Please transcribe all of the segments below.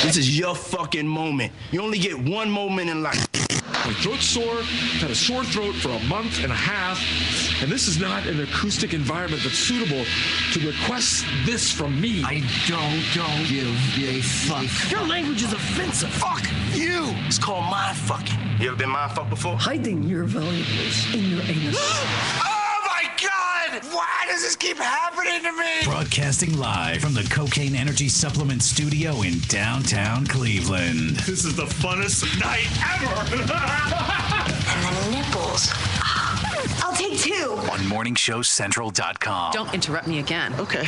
This is your fucking moment. You only get one moment in life. My throat's sore, had a sore throat for a month and a half, and this is not an acoustic environment that's suitable to request this from me. I don't give a fuck. Your language is offensive. Fuck you. It's called mind fucking. You ever been mind fucked before? Hiding your valuables in your anus. Oh my God! Why does this keep happening to me? Broadcasting live from the Cocaine Energy Supplement Studio in downtown Cleveland. This is the funnest night ever! And the nipples. I'll take 2. On MorningShowCentral.com. Don't interrupt me again. Okay.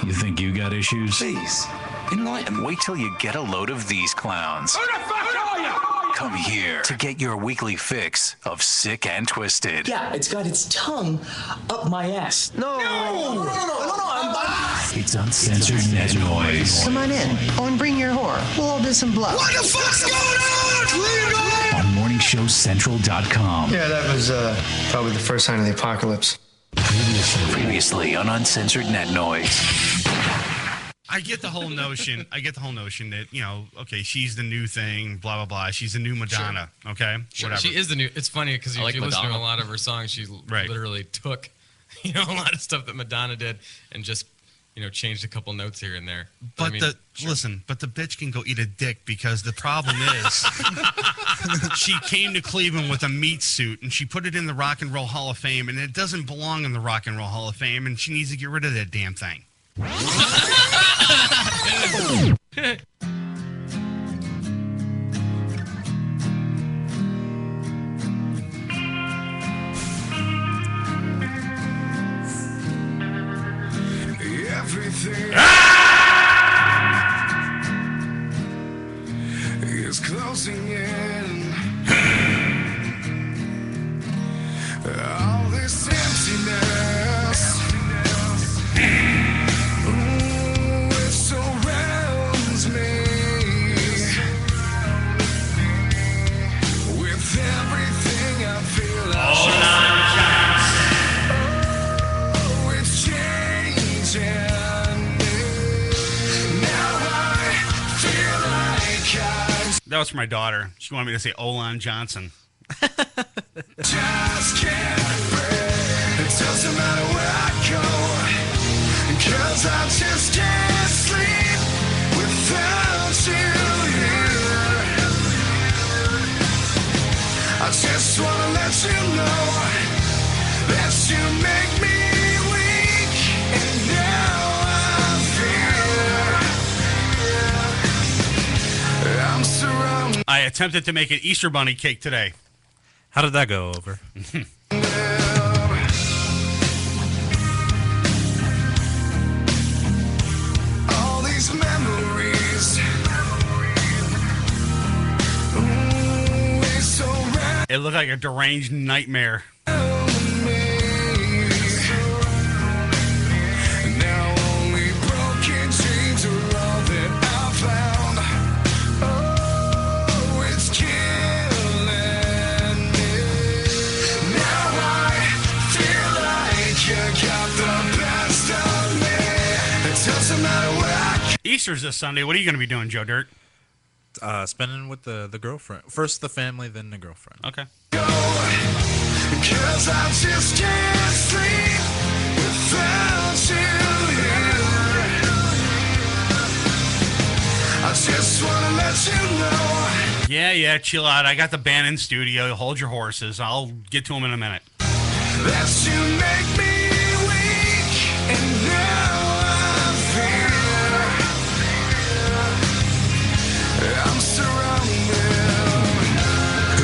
You think you got issues? Please, enlighten me. Wait till you get a load of these clowns. Who the fuck are you? Come here to get your weekly fix of Sick and Twisted. Yeah, it's got its tongue up my ass. No. It's Uncensored Net Noise. Come on in. Oh, and bring your whore. We'll all do some blow. What the fuck's going on? On MorningShowCentral.com. Yeah, that was probably the first sign of the apocalypse. Previously on Uncensored Net Noise. I get the whole notion. That, you know, okay, she's the new thing, blah, blah, blah. She's the new Madonna, sure. Okay? Sure. Whatever. She is the new. It's funny because if you listen to a lot of her songs, she literally took, a lot of stuff that Madonna did and just, changed a couple notes here and there. But listen, but the bitch can go eat a dick because the problem is she came to Cleveland with a meat suit and she put it in the Rock and Roll Hall of Fame and it doesn't belong in the Rock and Roll Hall of Fame and she needs to get rid of that damn thing. Everything is closing in. All this emptiness. It surrounds me with everything I feel. It's changing. Now I feel like That was for my daughter. She wanted me to say Olan Johnson. just can't breathe. It doesn't matter where I go. 'Cause I just can't sleep without you here. I just wanna let you know that you make me weak, and now I fear I'm surrounded. I attempted to make an Easter bunny cake today. How did that go over? Memories. It looked like a deranged nightmare. Easter's this Sunday. What are you going to be doing, Joe Dirt? Spending with the girlfriend. First the family, then the girlfriend. Okay. Because I just can't sleep without you here. I just want to let you know. Yeah, chill out. I got the band in studio. Hold your horses. I'll get to them in a minute. That you make me weak, and now I fear I'm surrounded.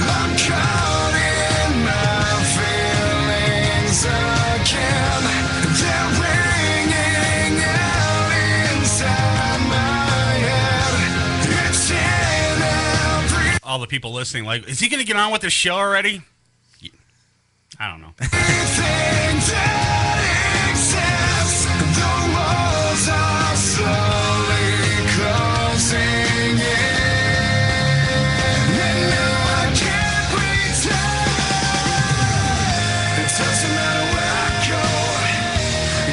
I'm caught in my feelings again. They're ringing out inside my head. It's in every. All the people listening, like, is he going to get on with the show already? I don't know. Everything that exists, the walls are slowly closing in. And now I can't pretend. It doesn't matter where I go,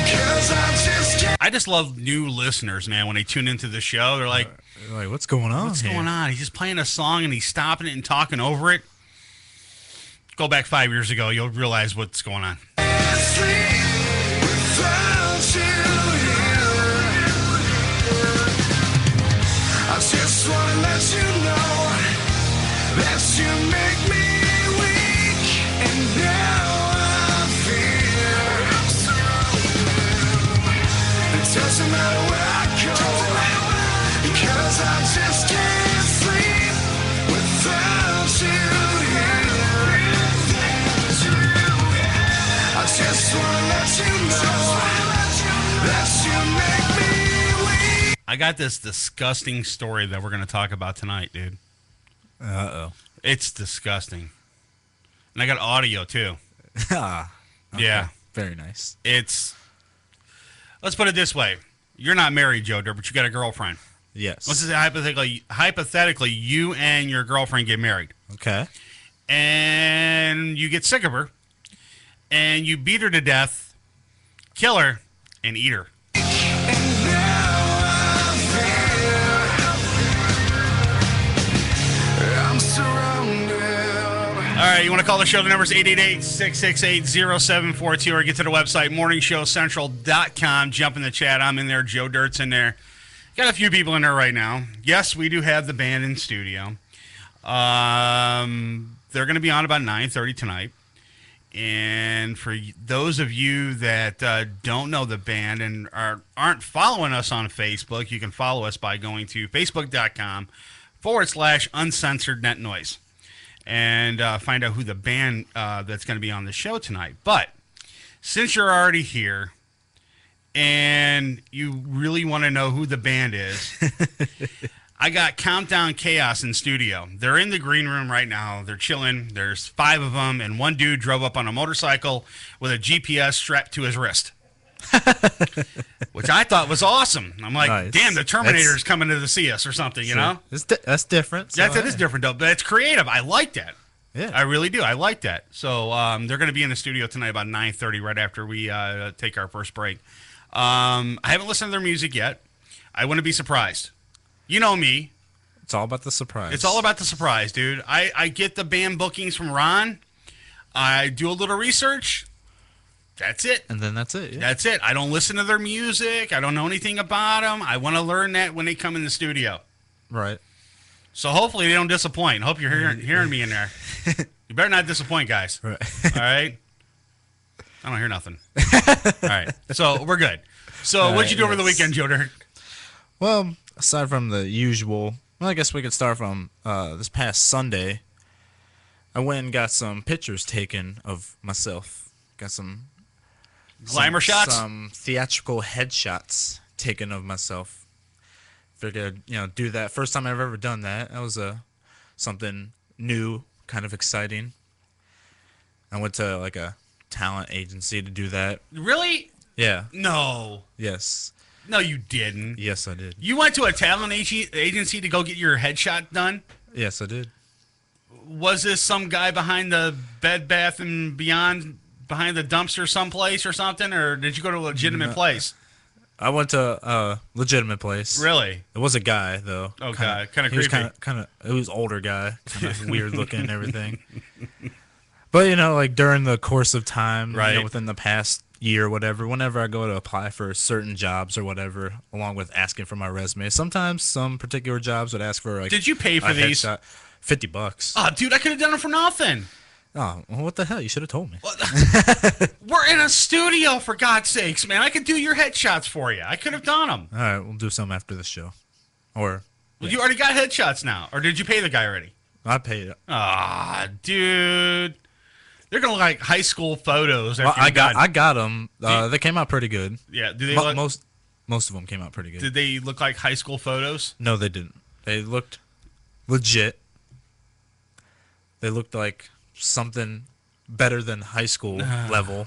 'cause I just can't. I just love new listeners, man. When they tune into the show, they're like, "What's going on? What's going on?" He's just playing a song and he's stopping it and talking over it. Go back 5 years ago, you'll realize what's going on. I just want to let you know that you make me weak, and now I fear it doesn't matter where I go, because I just can't sleep without you here. I just want to let you know that you make me. I got this disgusting story that we're going to talk about tonight, dude. Uh-oh. It's disgusting. And I got audio, too. Okay. Yeah. Very nice. Let's put it this way. You're not married, Joe Dirt, but you got a girlfriend. Yes. Let's just say hypothetically, you and your girlfriend get married. Okay. And you get sick of her, and you beat her to death, kill her, and eat her. All right, you want to call the show? The number is 888-668-0742 or get to the website, morningshowcentral.com. Jump in the chat. I'm in there. Joe Dirt's in there. Got a few people in there right now. Yes, we do have the band in studio. They're going to be on about 9:30 tonight. And for those of you that don't know the band and aren't following us on Facebook, you can follow us by going to facebook.com/uncensored net noise. And find out who the band that's going to be on the show tonight. But since you're already here and you really want to know who the band is, I got Countdown Chaos in studio. They're in the green room right now. They're chilling. There's 5 of them, and one dude drove up on a motorcycle with a GPS strapped to his wrist. Which I thought was awesome. I'm like, nice. Damn, the Terminator's coming to see us or something, you know? That's different. So, that is different, though. But it's creative. I like that. Yeah. I really do. I like that. So they're going to be in the studio tonight about 9:30 right after we take our first break. I haven't listened to their music yet. I wouldn't be surprised. You know me. It's all about the surprise. It's all about the surprise, dude. I get the band bookings from Ron. I do a little research. That's it. And then that's it. Yeah. That's it. I don't listen to their music. I don't know anything about them. I want to learn that when they come in the studio. Right. So hopefully they don't disappoint. Hope you're hearing me in there. You better not disappoint, guys. Right. All right? I don't hear nothing. All right. So we're good. So what'd you do over the weekend, Joe Dirt? Well, aside from the usual, I guess we could start from this past Sunday. I went and got some pictures taken of myself. Got some glamour shots? Some theatrical headshots taken of myself. Figured, do that. First time I've ever done that. That was something new, kind of exciting. I went to like a talent agency to do that. Really? Yeah. No. Yes. No, you didn't. Yes, I did. You went to a talent agency to go get your headshot done? Yes, I did. Was this some guy behind the Bed Bath & Beyond, behind the dumpster someplace or something, or did you go to a legitimate place? I went to a legitimate place. Really? It was a guy, though. Oh, God. Kind of creepy. He was older guy, kind of weird looking and everything. But, like during the course of time, right. Within the past year or whatever, whenever I go to apply for certain jobs or whatever, along with asking for my resume, sometimes some particular jobs would ask for Did you pay for these? $50. Oh, dude, I could have done it for nothing. Oh, well, what the hell? You should have told me. We're in a studio, for God's sakes, man. I could do your headshots for you. I could have done them. All right, we'll do some after the show. Well, you already got headshots now, or did you pay the guy already? I paid it. Ah, dude. They're gonna look like high school photos. Well, I got them. They came out pretty good. Yeah. Do they most of them came out pretty good. Did they look like high school photos? No, they didn't. They looked legit. They looked like something better than high school level.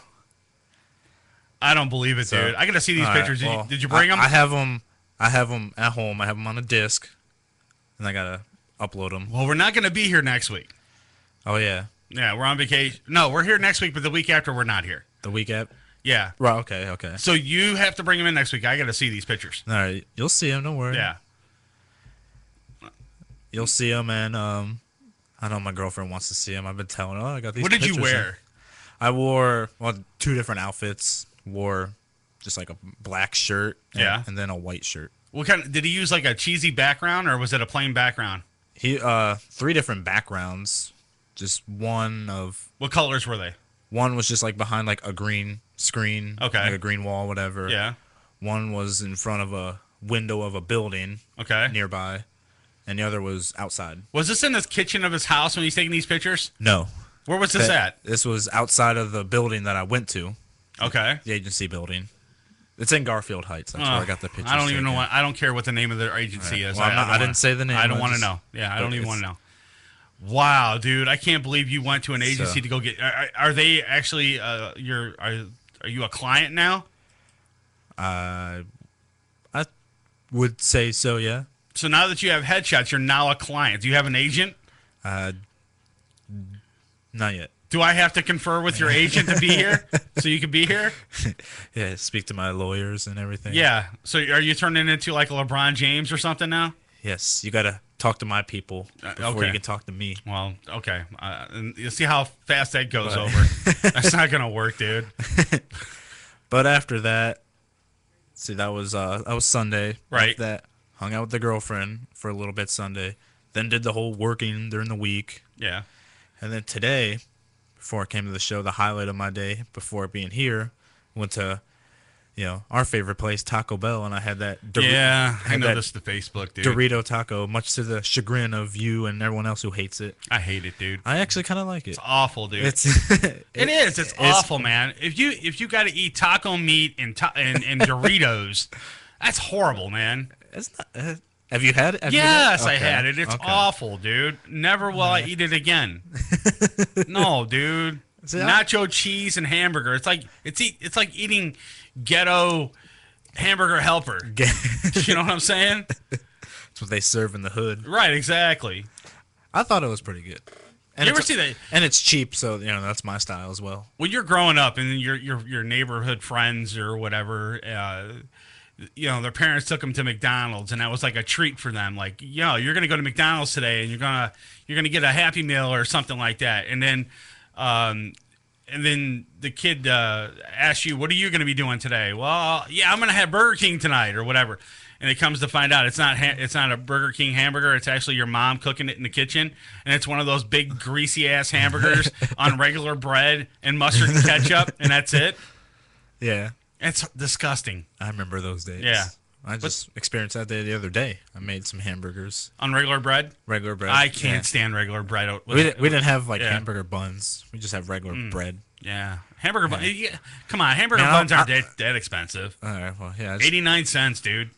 I don't believe it, dude. I gotta see these pictures. Well, did you bring them? I have them. I have them at home. I have them on a disc, and I gotta upload them. Well, we're not gonna be here next week. Oh yeah. Yeah, we're on vacation. No, we're here next week, but the week after we're not here. The week after. Yeah. Right. Okay. So you have to bring him in next week. I got to see these pictures. All right. You'll see him. Don't worry. Yeah. You'll see him, and I know my girlfriend wants to see him. I've been telling her, I got these. What did you pictures wear? in. I wore 2 different outfits. Wore just like a black shirt. And then a white shirt. What kind? Did he use like a cheesy background, or was it a plain background? He 3 different backgrounds. Just one of. What colors were they? One was just like behind like a green screen. Okay. Like a green wall, whatever. Yeah. One was in front of a window of a building. Okay. Nearby. And the other was outside. Was this in the kitchen of his house when he's taking these pictures? No. Where was this at? This was outside of the building that I went to. Okay. The agency building. It's in Garfield Heights. That's where I got the pictures. I don't even know taken. what. I don't care what the name of their agency is. Well, I didn't say the name. I don't want to know. Yeah, I don't even want to know. Wow, dude, I can't believe you went to an agency to go get. Are they actually? Are you a client now? I would say so. Yeah. So now that you have headshots, you're now a client. Do you have an agent? Not yet. Do I have to confer with your agent to be here so you can be here? Yeah, speak to my lawyers and everything. Yeah. So are you turning into like a LeBron James or something now? Yes, you got to talk to my people before you can talk to me. Well, okay. And you'll see how fast that goes over. That's not going to work, dude. But after that, see, that was Sunday. Right. After that, hung out with the girlfriend for a little bit Sunday. Then did the whole working during the week. Yeah. And then today, before I came to the show, the highlight of my day before being here, went to, our favorite place, Taco Bell, and I had that. I noticed the Facebook, dude. Dorito taco, much to the chagrin of you and everyone else who hates it. I hate it, dude. I actually kind of like it. It's awful, dude. It is. It's awful, man. If you got to eat taco meat and Doritos, that's horrible, man. It's not. Have you had it? Yes, I had it. It's awful, dude. Never will I eat it again. No, dude. Nacho cheese and hamburger. It's like eating ghetto hamburger helper. You know what I'm saying? That's what they serve in the hood. Right, exactly. I thought it was pretty good. And you ever see that? And it's cheap, so that's my style as well. When you're growing up and your neighborhood friends or whatever, their parents took them to McDonald's, and that was like a treat for them. Like, you're going to go to McDonald's today, and you're gonna get a Happy Meal or something like that. And then the kid asks you, "What are you going to be doing today?" Well, I'm going to have Burger King tonight or whatever. And it comes to find out it's not a Burger King hamburger. It's actually your mom cooking it in the kitchen, and it's one of those big greasy ass hamburgers on regular bread and mustard and ketchup, and that's it. Yeah. It's disgusting. I remember those days. Yeah. I just experienced that the other day. I made some hamburgers. On regular bread? Regular bread. I can't stand regular bread. We didn't have hamburger buns. We just have regular bread. Yeah. Hamburger buns. Yeah. Come on. Hamburger buns aren't that expensive. All right. Well, yeah. 89 cents, dude.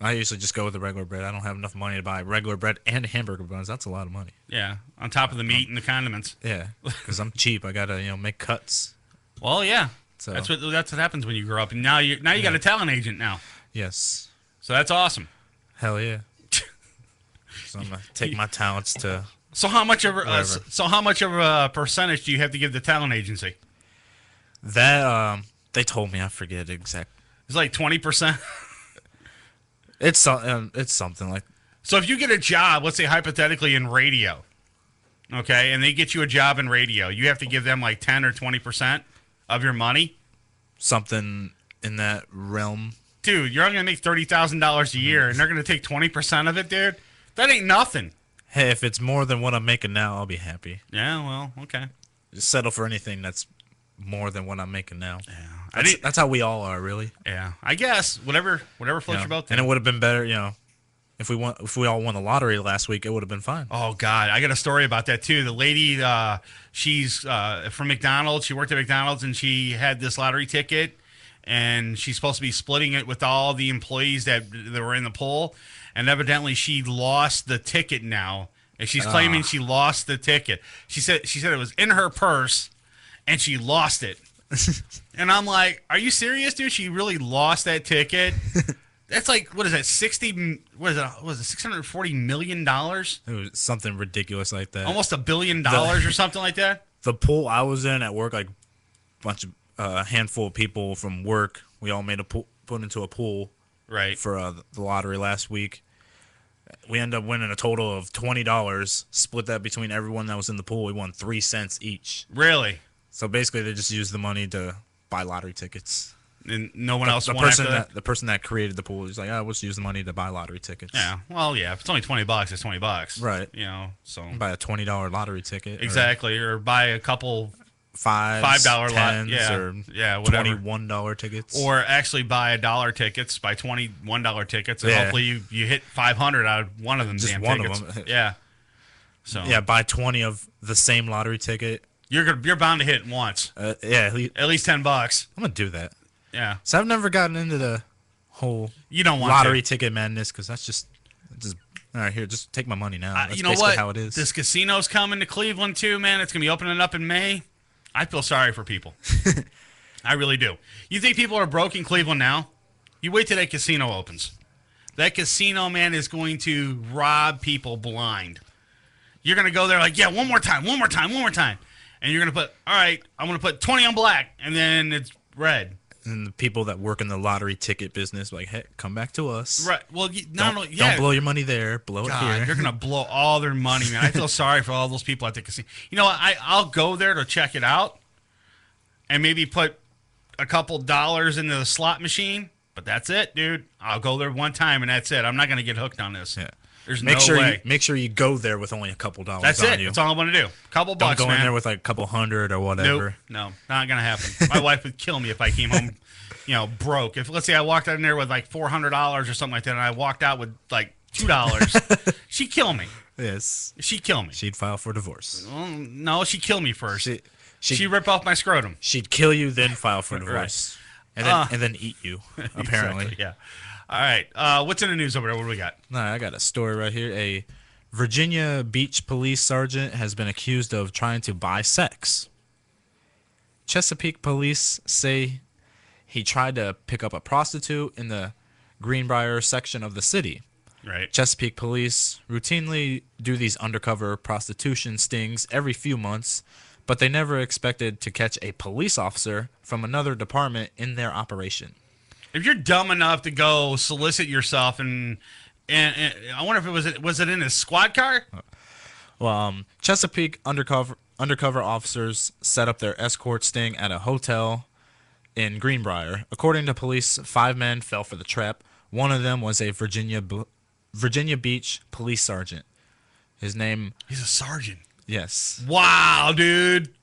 I usually just go with the regular bread. I don't have enough money to buy regular bread and hamburger buns. That's a lot of money. Yeah. On top of the meat and the condiments. Yeah. Because I'm cheap. I got to, make cuts. Well, yeah. So that's what happens when you grow up, and now you got a talent agent now. Yes. So that's awesome. Hell yeah. So I'm gonna take my talents to. So how much of a percentage do you have to give the talent agency? That they told me, I forget exact. It's like 20%. It's something like. So if you get a job, let's say hypothetically in radio, okay, and they get you a job in radio, you have to give them like 10 or 20% of your money. Something in that realm. Dude, you're only gonna make $30,000 a year, and they're gonna take 20% of it, dude. That ain't nothing. Hey, if it's more than what I'm making now, I'll be happy. Yeah, well, okay. Just settle for anything that's more than what I'm making now. Yeah, that's how we all are, really. Yeah, I guess whatever floats your boat. And it would have been better, if we all won the lottery last week, it would have been fine. Oh God, I got a story about that too. The lady, she's from McDonald's. She worked at McDonald's, and she had this lottery ticket, and she's supposed to be splitting it with all the employees that were in the pool. And evidently, she lost the ticket now, and she's claiming she lost the ticket. She said it was in her purse, and she lost it. And I'm like, are you serious, dude? She really lost that ticket? That's like, what is that, $640 million? It was something ridiculous like that. Almost $1 billion or something like that? The pool I was in at work, like, bunch of a handful of people from work. We all made put into a pool right for the lottery last week. We ended up winning a total of $20. Split that between everyone that was in the pool. We won 3 cents each. Really? So basically, they just used the money to buy lottery tickets. And no one else won after that? The person that created the pool was like, "Oh, let's use the money to buy lottery tickets." Yeah. Well, yeah. If it's only $20, it's $20. Right. You know. So buy a $20 lottery ticket. Exactly, or buy a couple $5 lot, yeah, whatever. $21 tickets, or actually buy $1 tickets, buy $21 tickets, and hopefully you hit 500 out of one of them. Just damn one tickets. of them. Yeah. So buy 20 of the same lottery ticket. You're bound to hit once. At least $10. I'm gonna do that. Yeah. So I've never gotten into the whole you don't want lottery ticket madness because that's just all right. Here, just take my money now. That's you know basically what? how it is. This casino's coming to Cleveland too, man. It's gonna be opening up in May. I feel sorry for people. I really do. You think people are broke in Cleveland now? You wait till that casino opens. That casino, man, is going to rob people blind. You're going to go there like, yeah, one more time. And you're going to put, all right, I'm going to put 20 on black, and then it's red. And the people that work in the lottery ticket business, like, hey, come back to us. Right. Well, don't blow your money there. Blow it here. You're going to blow all their money, man. I feel sorry for all those people at the casino. You know what? I'll go there to check it out and maybe put a couple dollars into the slot machine, but that's it, dude. I'll go there one time, and that's it. I'm not going to get hooked on this. Yeah. There's make no way. Make sure you go there with only a couple dollars. That's on it. you. That's all I'm going to do. Couple bucks, Don't go man. in there with like a couple hundred or whatever. Nope. No, not going to happen. My wife would kill me if I came home broke. If let's say I walked out in there with like $400 or something like that, and I walked out with like $2, she'd kill me. Yes, she'd kill me. She'd file for divorce. Well, no, she'd kill me first. She'd rip off my scrotum. She'd kill you, then file for divorce, right. and then eat you. Apparently, exactly, yeah. All right, what's in the news over there? What do we got? No, I got a story right here. A Virginia Beach police sergeant has been accused of trying to buy sex. Chesapeake police say he tried to pick up a prostitute in the Greenbrier section of the city. Right. Chesapeake police routinely do these undercover prostitution stings every few months, but they never expected to catch a police officer from another department in their operation. If you're dumb enough to go solicit yourself, and I wonder if was it in a squad car? Well, Chesapeake undercover officers set up their escort sting at a hotel in Greenbrier. According to police, 5 men fell for the trap. One of them was a Virginia Beach police sergeant. His name... He's a sergeant. Yes. Wow, dude.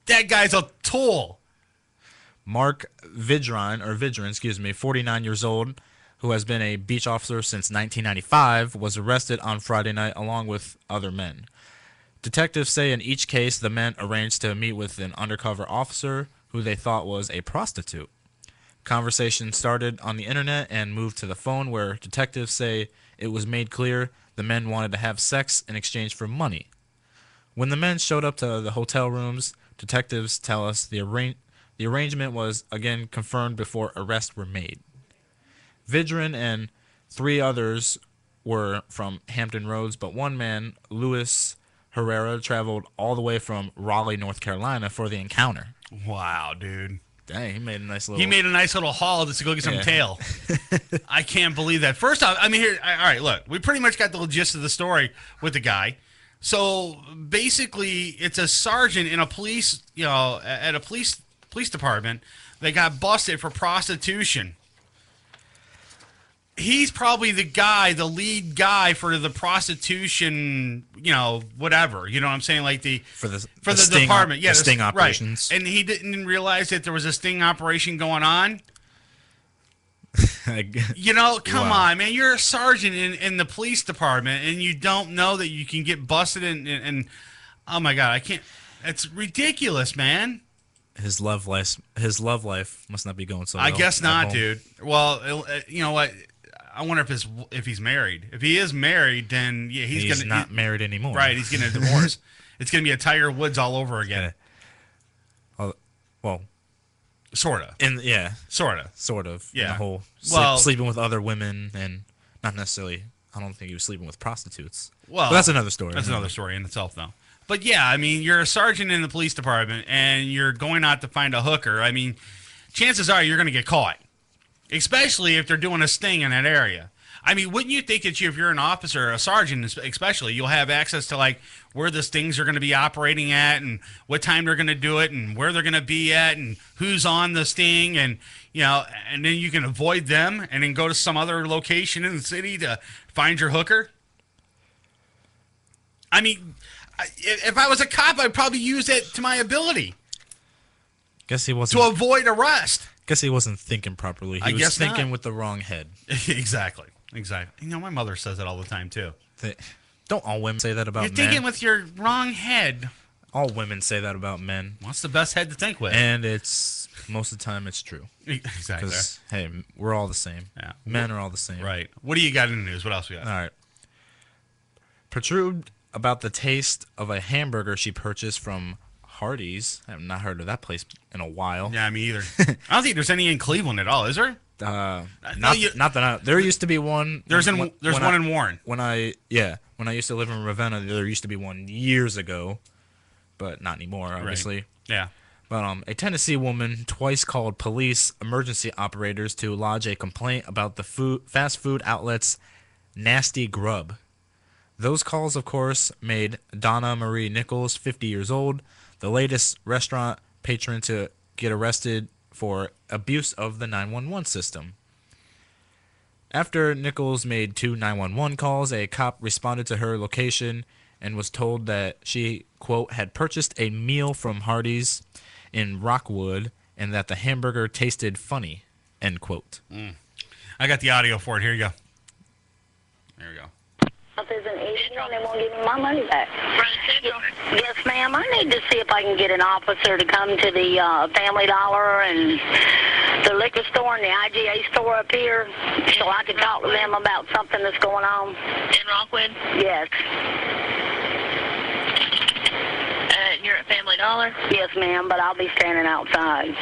That guy's a tool. Mark Vidran, 49 years old, who has been a beach officer since 1995, was arrested on Friday night along with other men. Detectives say in each case the men arranged to meet with an undercover officer who they thought was a prostitute. Conversation started on the internet and moved to the phone, where detectives say it was made clear the men wanted to have sex in exchange for money. When the men showed up to the hotel rooms, detectives tell us the arrangement was again confirmed before arrests were made. Vidran and 3 others were from Hampton Roads, but one man, Luis Herrera, traveled all the way from Raleigh, North Carolina for the encounter. Wow, dude. Dang, he made a nice little haul just to go get some tail. I can't believe that. First off, I mean, all right, look, we pretty much got the gist of the story with the guy. So basically, it's a sergeant in a police, at a police department that got busted for prostitution. He's probably the lead guy for the prostitution, whatever. You know what I'm saying? Like for the department. Yeah, the sting operations. Right. And he didn't realize that there was a sting operation going on. Come on, man. You're a sergeant in the police department, and you don't know that you can get busted and oh my God, I can't. It's ridiculous, man. His love life must not be going so well. I guess not, dude. Well, you know what? I wonder if he's married. If he is married, then yeah, he's not married anymore. Right, he's getting a divorce. It's gonna be a Tiger Woods all over again. Well, sorta. Sort of. Yeah. The whole sleeping with other women, and not necessarily. I don't think he was sleeping with prostitutes. Well, but that's another story. That's another story in itself, though. But yeah, I mean, you're a sergeant in the police department and you're going out to find a hooker. I mean, chances are you're going to get caught, especially if they're doing a sting in that area. I mean, wouldn't you think that if you're an officer, a sergeant especially, you'll have access to like where the stings are going to be operating at and what time they're going to do it and where they're going to be at and who's on the sting and, you know, and then you can avoid them and then go to some other location in the city to find your hooker? I mean, if I was a cop, I'd probably use it to my ability. Guess he wasn't. To avoid arrest. Guess he wasn't thinking properly. He was thinking with the wrong head. Exactly. You know, my mother says that all the time, too. Don't all women say that about men? You're thinking with your wrong head. All women say that about men. What's the best head to think with? And it's, most of the time, it's true. Exactly. Because, hey, we're all the same. Yeah. Men are all the same. Right. What do you got in the news? What else we got? All right. Protrude about the taste of a hamburger she purchased from Hardee's. I have not heard of that place in a while. Yeah, me either. I don't think there's any in Cleveland at all, is there? Not that there used to be one. There's one in Warren. When I used to live in Ravenna, there used to be one years ago, but not anymore, obviously. Right. Yeah. But a Tennessee woman twice called police emergency operators to lodge a complaint about the fast food outlet's nasty grub. Those calls, of course, made Donna Marie Nichols, 50 years old, the latest restaurant patron to get arrested for abuse of the 911 system. After Nichols made 2 911 calls, a cop responded to her location and was told that she, quote, had purchased a meal from Hardee's in Rockwood and that the hamburger tasted funny, end quote. I got the audio for it. Here you go. There we go. If there's an issue and they won't give me my money back. Yes, ma'am. I need to see if I can get an officer to come to the Family Dollar and the liquor store and the IGA store up here so I can talk to them about something that's going on. In Rockwood? Yes. You're at Family Dollar? Yes, ma'am, but I'll be standing outside.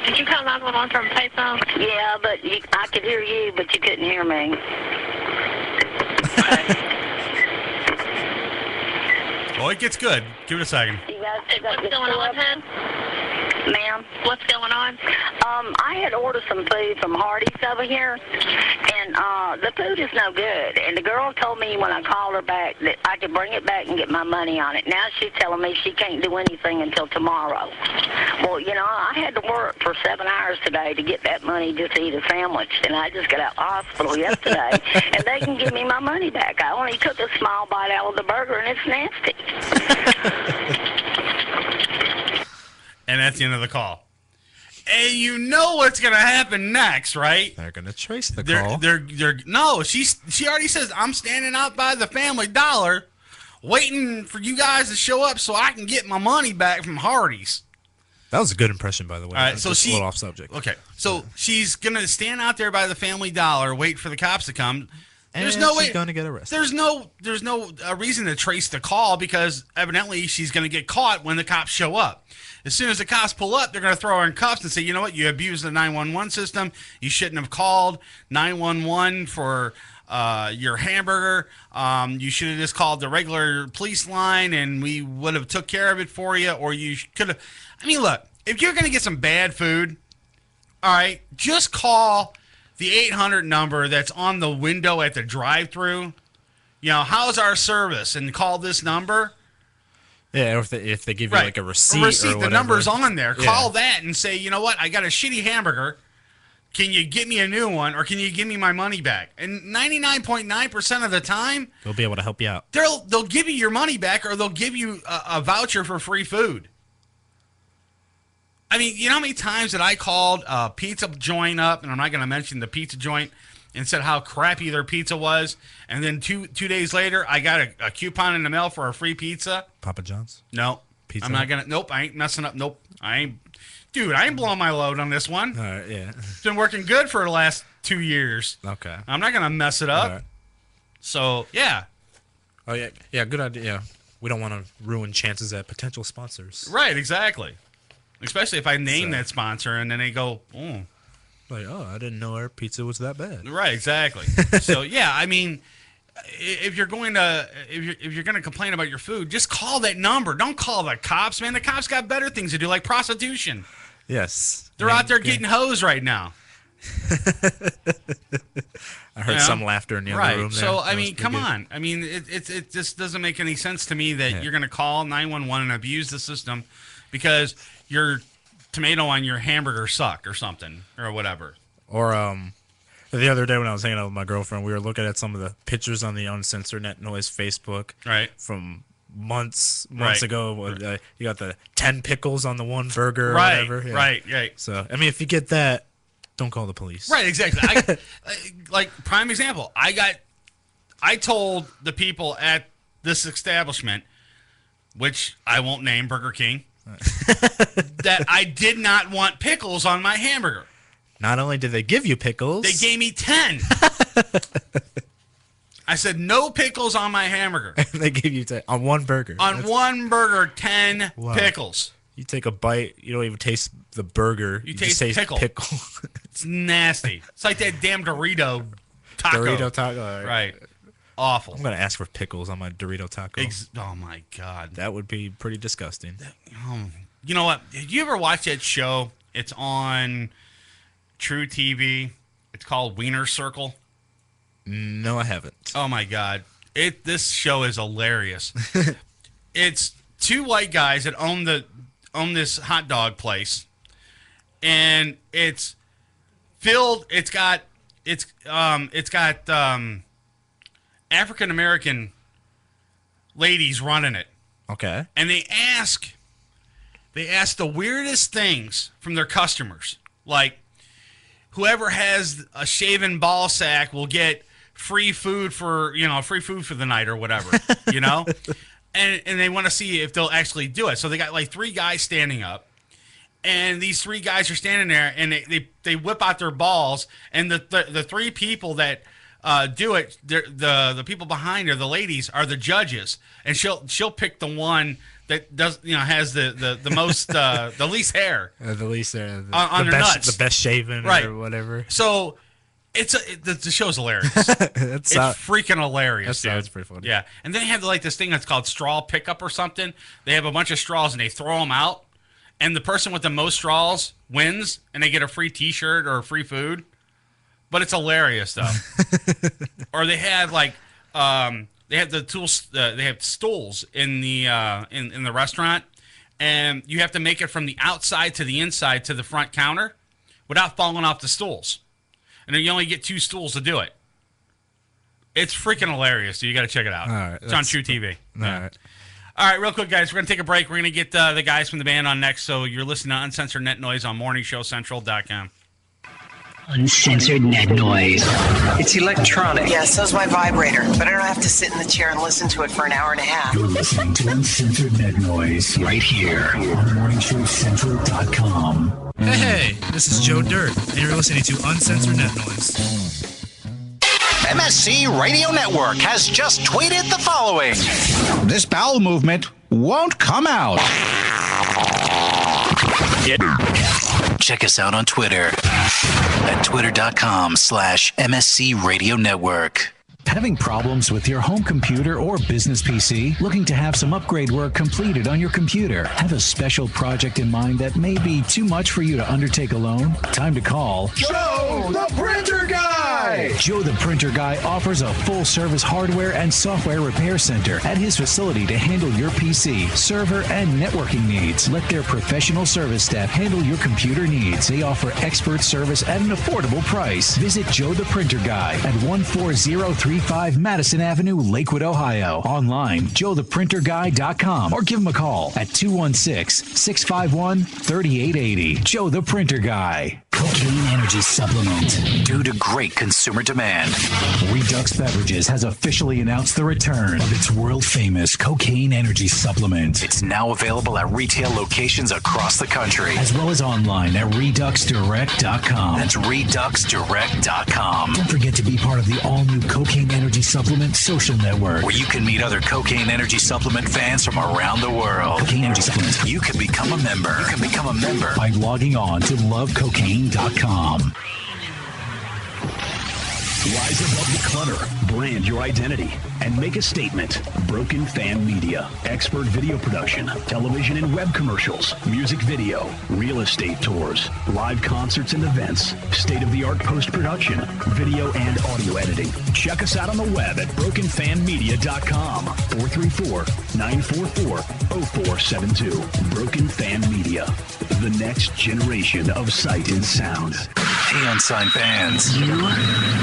Did you call 911 from Patron? Yeah, but I could hear you, but you couldn't hear me. Well, it gets good. Give it a second. What's going on, hon? Ma'am? What's going on? I had ordered some food from Hardee's over here, and the food is no good. And the girl told me when I called her back that I could bring it back and get my money on it. Now she's telling me she can't do anything until tomorrow. Well, you know, I had to work for 7 hours today to get that money just to eat a sandwich, and I just got out of the hospital yesterday, and they can give me my money back. I only took a small bite out of the burger, and it's nasty. And that's the end of the call. And you know what's going to happen next, right? They're going to trace the call. No, she already says, I'm standing out by the Family Dollar waiting for you guys to show up so I can get my money back from Hardee's. That was a good impression, by the way. All right, so just a little off subject. Okay, so she's going to stand out there by the Family Dollar, wait for the cops to come. And she's going to get arrested. There's no reason to trace the call because evidently she's going to get caught when the cops show up. As soon as the cops pull up, they're going to throw her in cuffs and say, you know what, you abused the 911 system. You shouldn't have called 911 for your hamburger. You should have just called the regular police line and we would have took care of it for you. Or you could have. I mean, look, if you're going to get some bad food, all right, just call the 800 number that's on the window at the drive-thru. You know, how's our service? And call this number. Yeah, or if they give you like a receipt or whatever. The number's on there. Yeah. Call that and say, you know what, I got a shitty hamburger. Can you get me a new one or can you give me my money back? And 99.9% of the time, they'll be able to help you out. They'll give you your money back or they'll give you a voucher for free food. I mean, you know how many times that I called a pizza joint up, and I'm not going to mention the pizza joint, and said how crappy their pizza was, and then two days later, I got a coupon in the mail for a free pizza. Papa John's? No. Pizza? I'm not going to. Nope, I ain't messing up. Nope. I ain't blowing my load on this one. All right, yeah. It's been working good for the last 2 years. Okay. I'm not going to mess it up. Right. So, yeah. Oh, yeah. Yeah, good idea. Yeah. We don't want to ruin chances at potential sponsors. Right, exactly. Especially if I name that sponsor and then they go, oh. Like, oh, I didn't know our pizza was that bad. Right, exactly. So yeah, I mean, if you're going to complain about your food, just call that number. Don't call the cops, man. The cops got better things to do, like prostitution. Yes, they're out there getting hosed right now. I heard some laughter in the other room. There. So I mean, come on. I mean, it just doesn't make any sense to me that you're going to call 911 and abuse the system because your tomato on your hamburger sucked or something or whatever. Or the other day when I was hanging out with my girlfriend, we were looking at some of the pictures on the Uncensored Net Noise Facebook, from months ago. You got the 10 pickles on the one burger, or whatever. Yeah. Right. So I mean, if you get that, don't call the police. Right, exactly. Like prime example. I told the people at this establishment, which I won't name, Burger King, that I did not want pickles on my hamburger. Not only did they give you pickles, they gave me 10. I said no pickles on my hamburger. They gave you 10 on one burger. One burger, 10 pickles. You take a bite, you don't even taste the burger. You just taste pickle. It's nasty. It's like that damn Dorito taco. Dorito taco. Right. Awful. I'm going to ask for pickles on my Dorito taco. Oh, my God. That would be pretty disgusting. You know what? Did you ever watch that show? It's on True TV. It's called Wiener Circle. No, I haven't. Oh, my God. This show is hilarious. It's two white guys that own this hot dog place, and it's filled. It's got African American ladies running it. Okay. And they ask the weirdest things from their customers, like whoever has a shaven ball sack will get free food for the night or whatever, And they want to see if they'll actually do it. So they got like 3 guys standing up, and these 3 guys are standing there, and they whip out their balls, and the 3 people that do it, the people behind her, the ladies, are the judges, and she'll pick the one that does has the most the least hair, the least hair on her nuts, the best shaven, or whatever. So. The show's hilarious. It's freaking hilarious. That sounds pretty funny. Yeah, and then they have this thing that's called straw pickup or something. They have a bunch of straws and they throw them out, and the person with the most straws wins, and they get a free T-shirt or free food. But it's hilarious though. Or they have they have the tools. They have stools in the in the restaurant, and you have to make it from the outside to the inside to the front counter without falling off the stools. And then you only get 2 stools to do it. It's freaking hilarious, so you got to check it out. All right, it's on True TV. All right, real quick, guys. We're going to take a break. We're going to get the guys from the band on next. So you're listening to Uncensored Net Noise on MorningShowCentral.com. Uncensored Net Noise. It's electronic. Yeah, so's my vibrator, but I don't have to sit in the chair and listen to it for an hour and a half. You're listening to Uncensored Net Noise right here on MorningShowCentral.com. Hey, this is Joe Dirt, and you're listening to Uncensored Net Noise. MSC Radio Network has just tweeted the following. This bowel movement won't come out. Check us out on Twitter at twitter.com/MSC Radio Network. Having problems with your home computer or business PC? Looking to have some upgrade work completed on your computer? Have a special project in mind that may be too much for you to undertake alone? Time to call Joe the Printer Guy! Joe the Printer Guy offers a full-service hardware and software repair center at his facility to handle your PC, server, and networking needs. Let their professional service staff handle your computer needs. They offer expert service at an affordable price. Visit Joe the Printer Guy at 14035 Madison Avenue, Lakewood, Ohio. Online, joetheprinterguy.com, or give him a call at 216-651-3880. Joe the Printer Guy. Cocaine Energy Supplement. Due to great consumer demand, Redux Beverages has officially announced the return of its world-famous Cocaine Energy Supplement. It's now available at retail locations across the country, as well as online at ReduxDirect.com. That's ReduxDirect.com. Don't forget to be part of the all-new Cocaine Energy Supplement social network, where you can meet other Cocaine Energy Supplement fans from around the world. Cocaine Energy Supplement. You can become a member. You can become a member by logging on to lovecocaine.com. Rise above the clutter, brand your identity, and make a statement. Broken Fan Media. Expert video production, television and web commercials, music video, real estate tours, live concerts and events, state-of-the-art post-production, video and audio editing. Check us out on the web at brokenfanmedia.com. 434-944-0472. Broken Fan Media. The next generation of sight and sound. Hey, Unsigned fans. You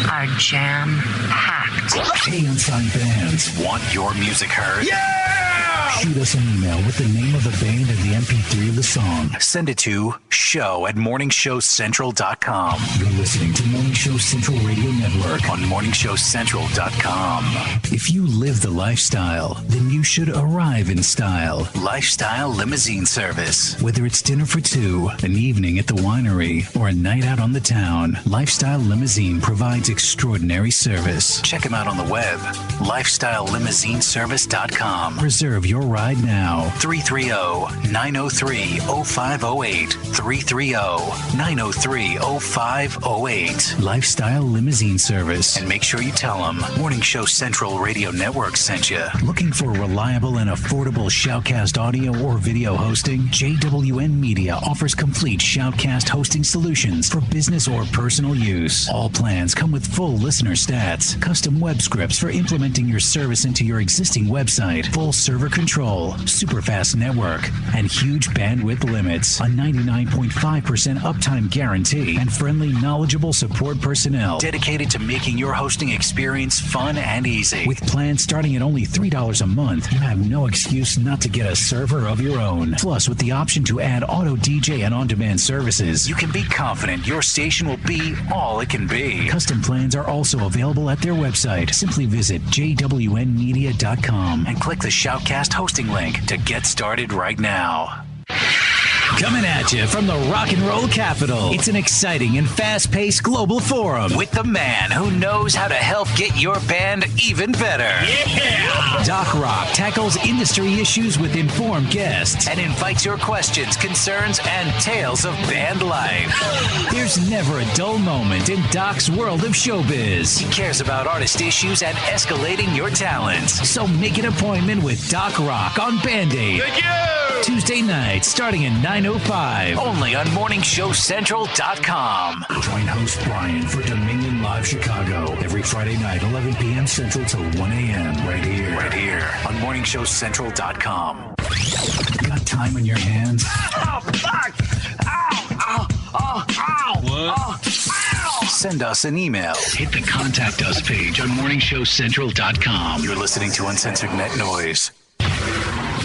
are jam-packed. Hey, Unsigned fans. Want your music heard? Yeah! Shoot us an email with the name of the band and the MP3 of the song. Send it to show@morningshowcentral.com. You're listening to Morning Show Central Radio Network on morningshowcentral.com. If you live the lifestyle, then you should arrive in style. Lifestyle Limousine Service. Whether it's dinner for two, an evening at the winery, or a night out on the town, Lifestyle Limousine provides extraordinary service. Check them out on the web, lifestylelimousineservice.com. Reserve your ride now. 330-903-0508. 330-903-0508. Lifestyle Limousine Service. And make sure you tell them Morning Show Central Radio Network sent you. Looking for reliable and affordable Shoutcast audio or video hosting? JWN Media offers complete Shoutcast hosting solutions for business or personal use. All plans come with full listener stats, custom web scripts for implementing your service into your existing website, full server control, super fast network, and huge bandwidth limits, a 99.5% uptime guarantee, and friendly, knowledgeable support personnel dedicated to making your hosting experience fun and easy. With plans starting at only $3 a month, you have no excuse not to get a server of your own. Plus, with the option to add auto DJ and on-demand services, you can be confident your station will be all it can be. Custom plans are also available at their website. Simply visit jwnmedia.com and click the Shoutcast hosting link to get started right now. Coming at you from the rock and roll capital, it's an exciting and fast-paced global forum with the man who knows how to help get your band even better. Yeah! Doc Rock tackles industry issues with informed guests and invites your questions, concerns, and tales of band life. There's never a dull moment in Doc's world of showbiz. He cares about artist issues and escalating your talents. So make an appointment with Doc Rock on Band-Aid. Thank you! Tuesday night, starting at 9:05. Only on morningshowcentral.com. Join host Brian for Dominion Live Chicago every Friday night, 11 p.m. Central till 1 a.m. Right here on morningshowcentral.com. Got time on your hands? Oh, fuck! Ow! Ow! Oh, ow! What? Oh, ow! Send us an email. Hit the Contact Us page on morningshowcentral.com. You're listening to Uncensored Net Noise.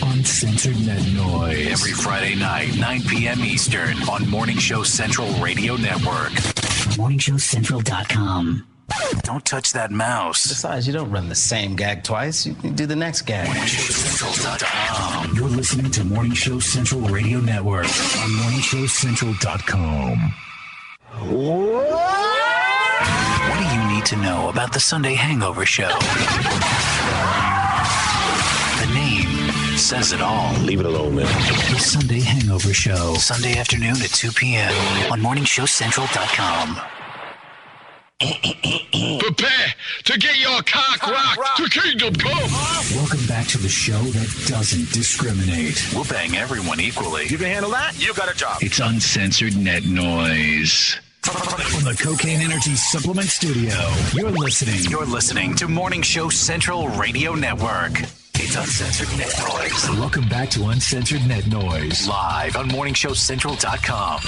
Uncensored Net Noise. Every Friday night, 9 p.m. Eastern on Morning Show Central Radio Network. morningshowcentral.com. Don't touch that mouse. Besides, you don't run the same gag twice. You can do the next gag. morningshowcentral.com. You're listening to Morning Show Central Radio Network on morningshowcentral.com. What do you need to know about the Sunday Hangover Show? The name says it all. Leave it alone, man. The Sunday Hangover Show. Sunday afternoon at 2 p.m. on morningshowcentral.com. Prepare to get your cock rocked to kingdom come. Welcome back to the show that doesn't discriminate. We'll bang everyone equally. You can handle that? You got a job. It's Uncensored Net Noise. From the Cocaine Energy Supplement Studio, you're listening to Morning Show Central Radio Network. It's Uncensored Net Noise. Welcome back to Uncensored Net Noise. Live on morningshowcentral.com.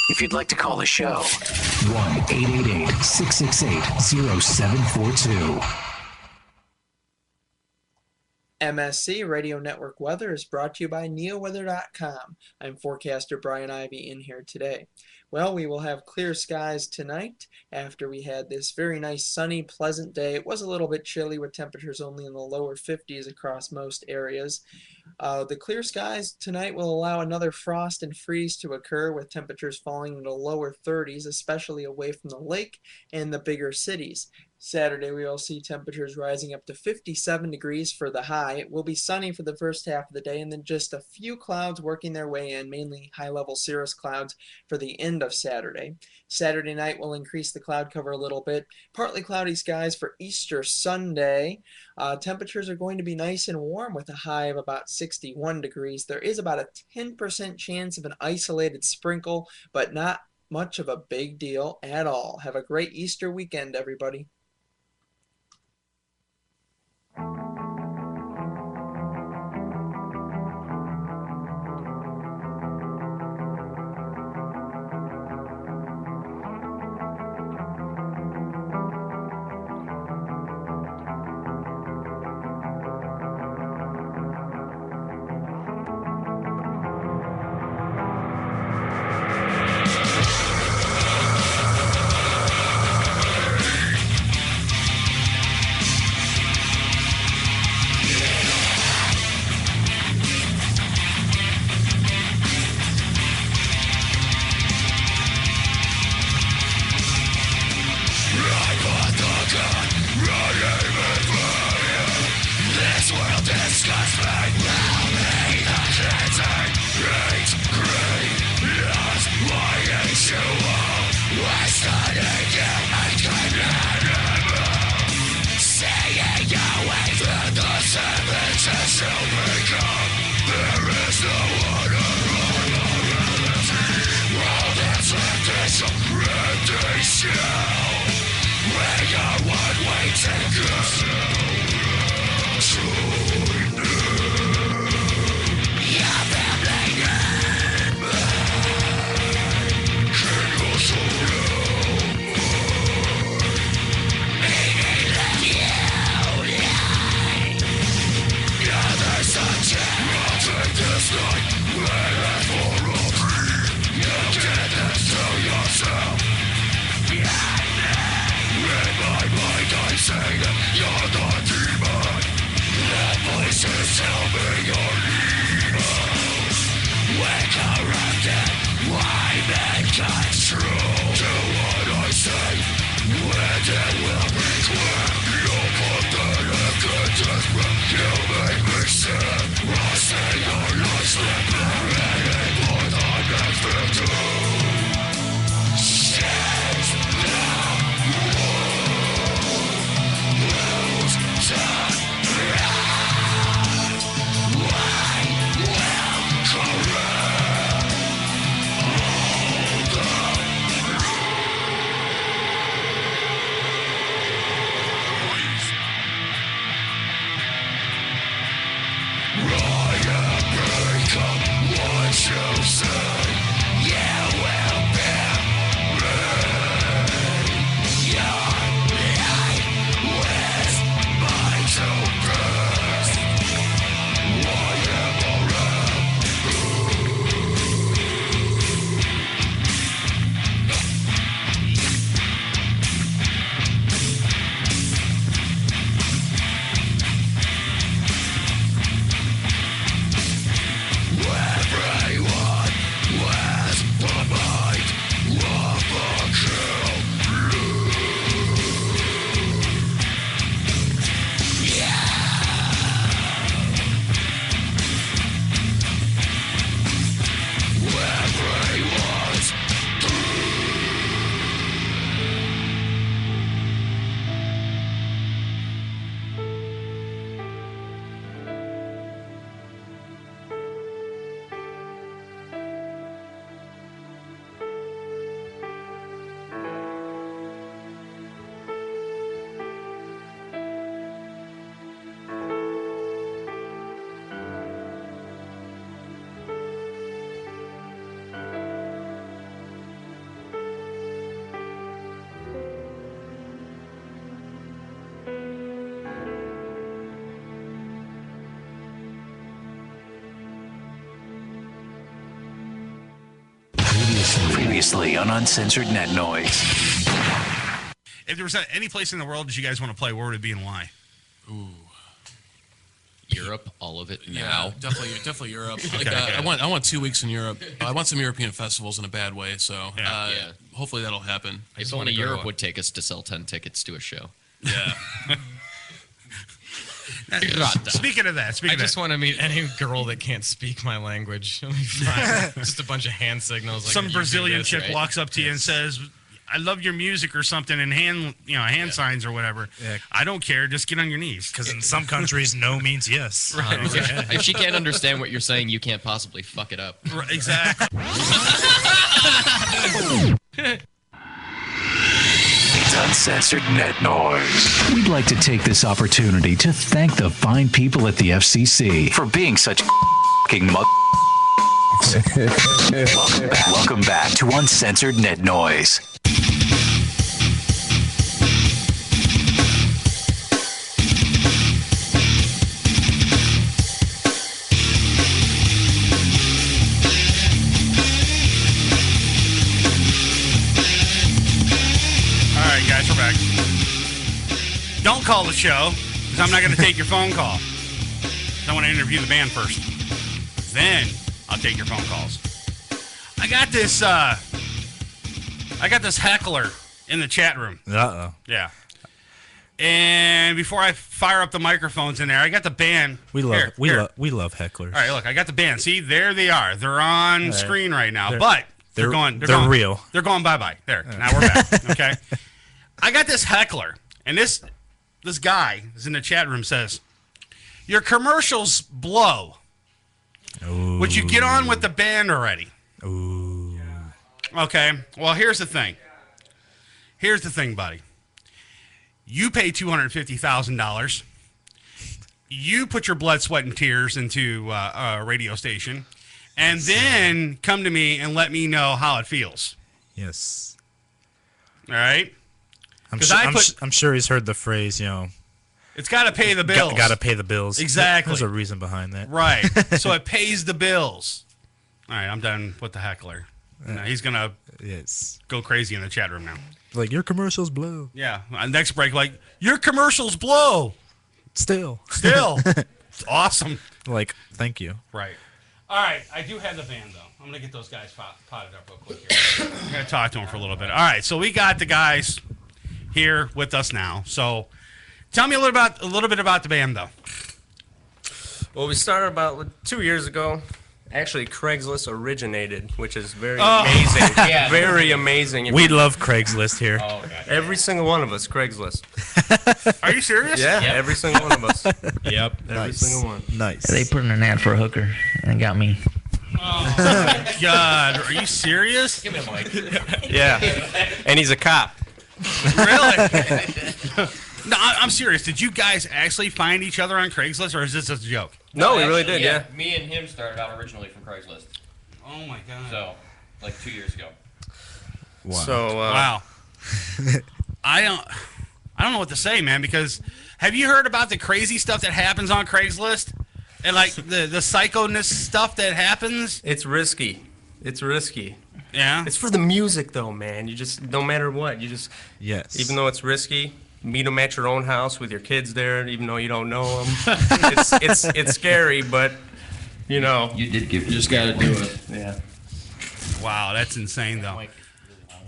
If you'd like to call the show, 1-888-668-0742. MSC Radio Network Weather is brought to you by NeoWeather.com. I'm forecaster Brian Ivy in here today. Well, we will have clear skies tonight after we had this very nice sunny, pleasant day. It was a little bit chilly with temperatures only in the lower 50s across most areas. The clear skies tonight will allow another frost and freeze to occur with temperatures falling into the lower 30s, especially away from the lake and the bigger cities. Saturday, we will see temperatures rising up to 57 degrees for the high. It will be sunny for the first half of the day, and then just a few clouds working their way in, mainly high-level cirrus clouds for the end end of Saturday. Saturday night will increase the cloud cover a little bit. Partly cloudy skies for Easter Sunday. Temperatures are going to be nice and warm with a high of about 61 degrees. There is about a 10% chance of an isolated sprinkle, but not much of a big deal at all. Have a great Easter weekend, everybody. Previously on Uncensored Net Noise. If there was any place in the world that you guys want to play, where would it be and why? Ooh. Europe, all of it now. Yeah, definitely Europe. Like, I want 2 weeks in Europe. I want some European festivals in a bad way, so hopefully that'll happen. If only Europe would take us to sell 10 tickets to a show. Yeah. Speaking of that, I just want to meet any girl that can't speak my language. It'll be fine. Just a bunch of hand signals. Like some Brazilian chick walks up to you and says, "I love your music" or something, and hand signs or whatever. Yeah. I don't care. Just get on your knees. Because in some countries, no means yes. Right. If she can't understand what you're saying, you can't possibly fuck it up. Right, exactly. It's Uncensored Net Noise. We'd like to take this opportunity to thank the fine people at the FCC for being such f***ing Welcome back to Uncensored Net Noise. Guys, we're back. Don't call the show, because I'm not going to take your phone call. I want to interview the band first. Then I'll take your phone calls. I got this heckler in the chat room. Uh-oh. Yeah. And before I fire up the microphones in there, I got the band. We love hecklers. All right, look, I got the band. See, there they are. They're on screen right now, but they're going. They're real. They're going bye-bye. There. Now we're back. Okay. I got this heckler, and this guy is in the chat room says, "Your commercials blow. Ooh. Would you get on with the band already?" Ooh. Okay. Well, here's the thing. Here's the thing, buddy. You pay $250,000. You put your blood, sweat, and tears into a radio station, and then come to me and let me know how it feels. Yes. All right. I'm sure he's heard the phrase, it's got to pay the bills. Got to pay the bills. Exactly. There's a reason behind that. Right. So it pays the bills. All right, I'm done with the heckler. He's going to go crazy in the chat room now. Like, your commercials blow. Yeah. Next break, like, your commercials blow. Still. It's awesome. Like, thank you. Right. All right, I do have the band, though. I'm going to get those guys potted up real quick here. I'm going to talk to them for a little bit. All right, so we got the guys here with us now. So tell me a little bit about the band, though. Well, we started about 2 years ago. Actually, Craigslist originated, which is very amazing. Yeah. Very amazing. We love Craigslist here. Oh, okay. Every single one of us, Craigslist. Are you serious? Yeah, yep. Every single one of us. Yep. Every single one. Nice. They put in an ad for a hooker and got me. Oh, my God. Are you serious? Give me a mic. Yeah. And he's a cop. Really? No, I'm serious. Did you guys actually find each other on Craigslist, or is this just a joke? No, we really did, yeah. Me and him started out originally from Craigslist. Oh, my God. So, like 2 years ago. Wow. So, wow. I don't know what to say, man, because have you heard about the crazy stuff that happens on Craigslist? And, like, the psycho-ness stuff that happens? It's risky. It's risky. Yeah? It's for the music, though, man. You just, no matter what, Yes. Even though it's risky, meet them at your own house with your kids there, even though you don't know them. it's scary, but, You just got to do it. Yeah. Wow, that's insane, though.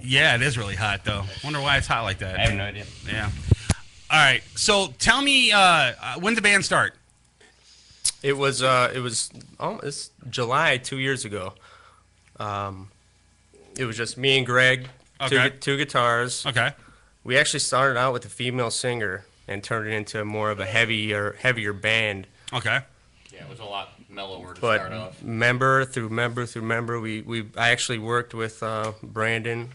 Yeah, it is really hot, though. Wonder why it's hot like that. I have no idea. Yeah. All right, so tell me, when did the band start? It was it's July 2 years ago. It was just me and Greg, two guitars. Okay. We actually started out with a female singer and turned it into more of a heavier band. Okay. Yeah, it was a lot mellower to But start off. member through member, I actually worked with Brandon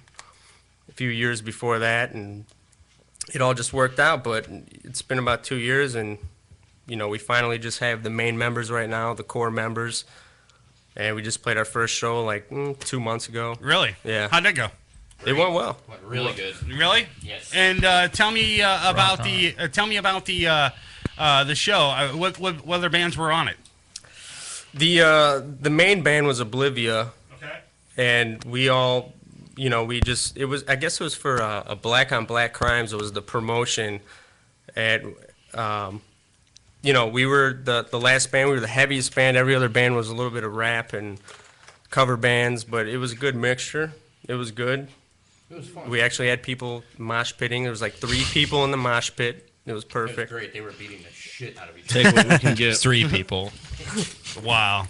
a few years before that, and it all just worked out. But it's been about 2 years, and we finally just have the main members right now, the core members, and we just played our first show like 2 months ago. Really? Yeah. How'd that go? It went well. Went really good. Really? Yes. And tell me about the show. What other bands were on it? The main band was Oblivia. Okay. And we all, I guess it was for a Black on Black Crimes. It was the promotion, and we were the last band. We were the heaviest band. Every other band was a little bit of rap and cover bands, but it was a good mixture. It was good. It was fun. We actually had people mosh pitting. There was like 3 people in the mosh pit. It was perfect. Great. They were beating the shit out of each Take other. what we can get. 3 people. Wow.